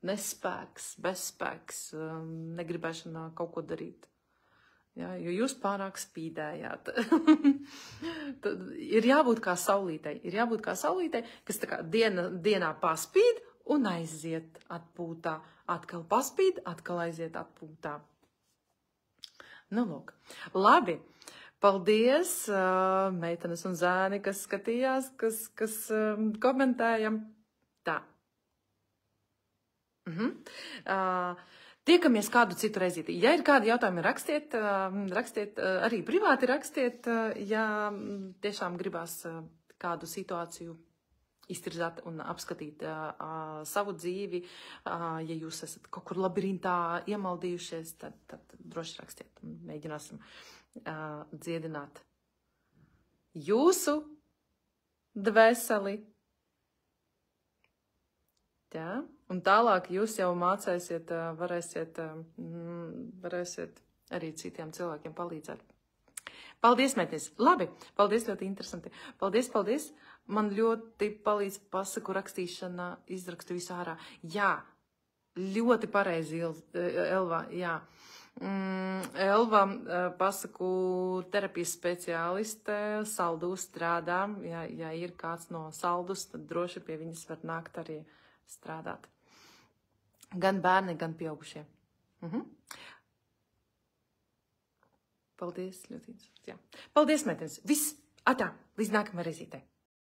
Speaker 1: nespēks, bezspēks, negribēšanā kaut ko darīt. Ja, jo jūs pārāk spīdējāt. Tad ir jābūt kā saulītei. Ir jābūt kā saulītei, kas tā kā dienā paspīd un aiziet atpūtā. Atkal paspīd, atkal aiziet atpūtā. Nu, lūk. Labi. Paldies, meitenes un zēni, kas skatījās, kas komentēja. Tā. Tiekamies kādu citu reizīti. Ja ir kādi jautājumi, rakstiet, arī privāti rakstiet, ja tiešām gribās kādu situāciju iztirzāt un apskatīt savu dzīvi. Ja jūs esat kaut kur labirintā iemaldījušies, tad droši rakstiet un mēģināsim dziedināt jūsu dvēseli. Jā. Un tālāk jūs jau mācēsiet, varēsiet arī citiem cilvēkiem palīdzēt. Paldies, meitnes! Labi, paldies, ļoti interesanti. Paldies! Man ļoti palīdz pasaku rakstīšana, izrakstu visu ārā. Jā, ļoti pareizi, Elva, jā. Elva, pasaku terapijas speciāliste, Saldus strādā. Ja ir kāds no Saldus, tad droši pie viņas var nākt arī strādāt. Gan bērni, gan pieaugušie. Paldies, ļoti interesanti. Paldies, meitenes. Viss, atā, līdz nākamā reizītē.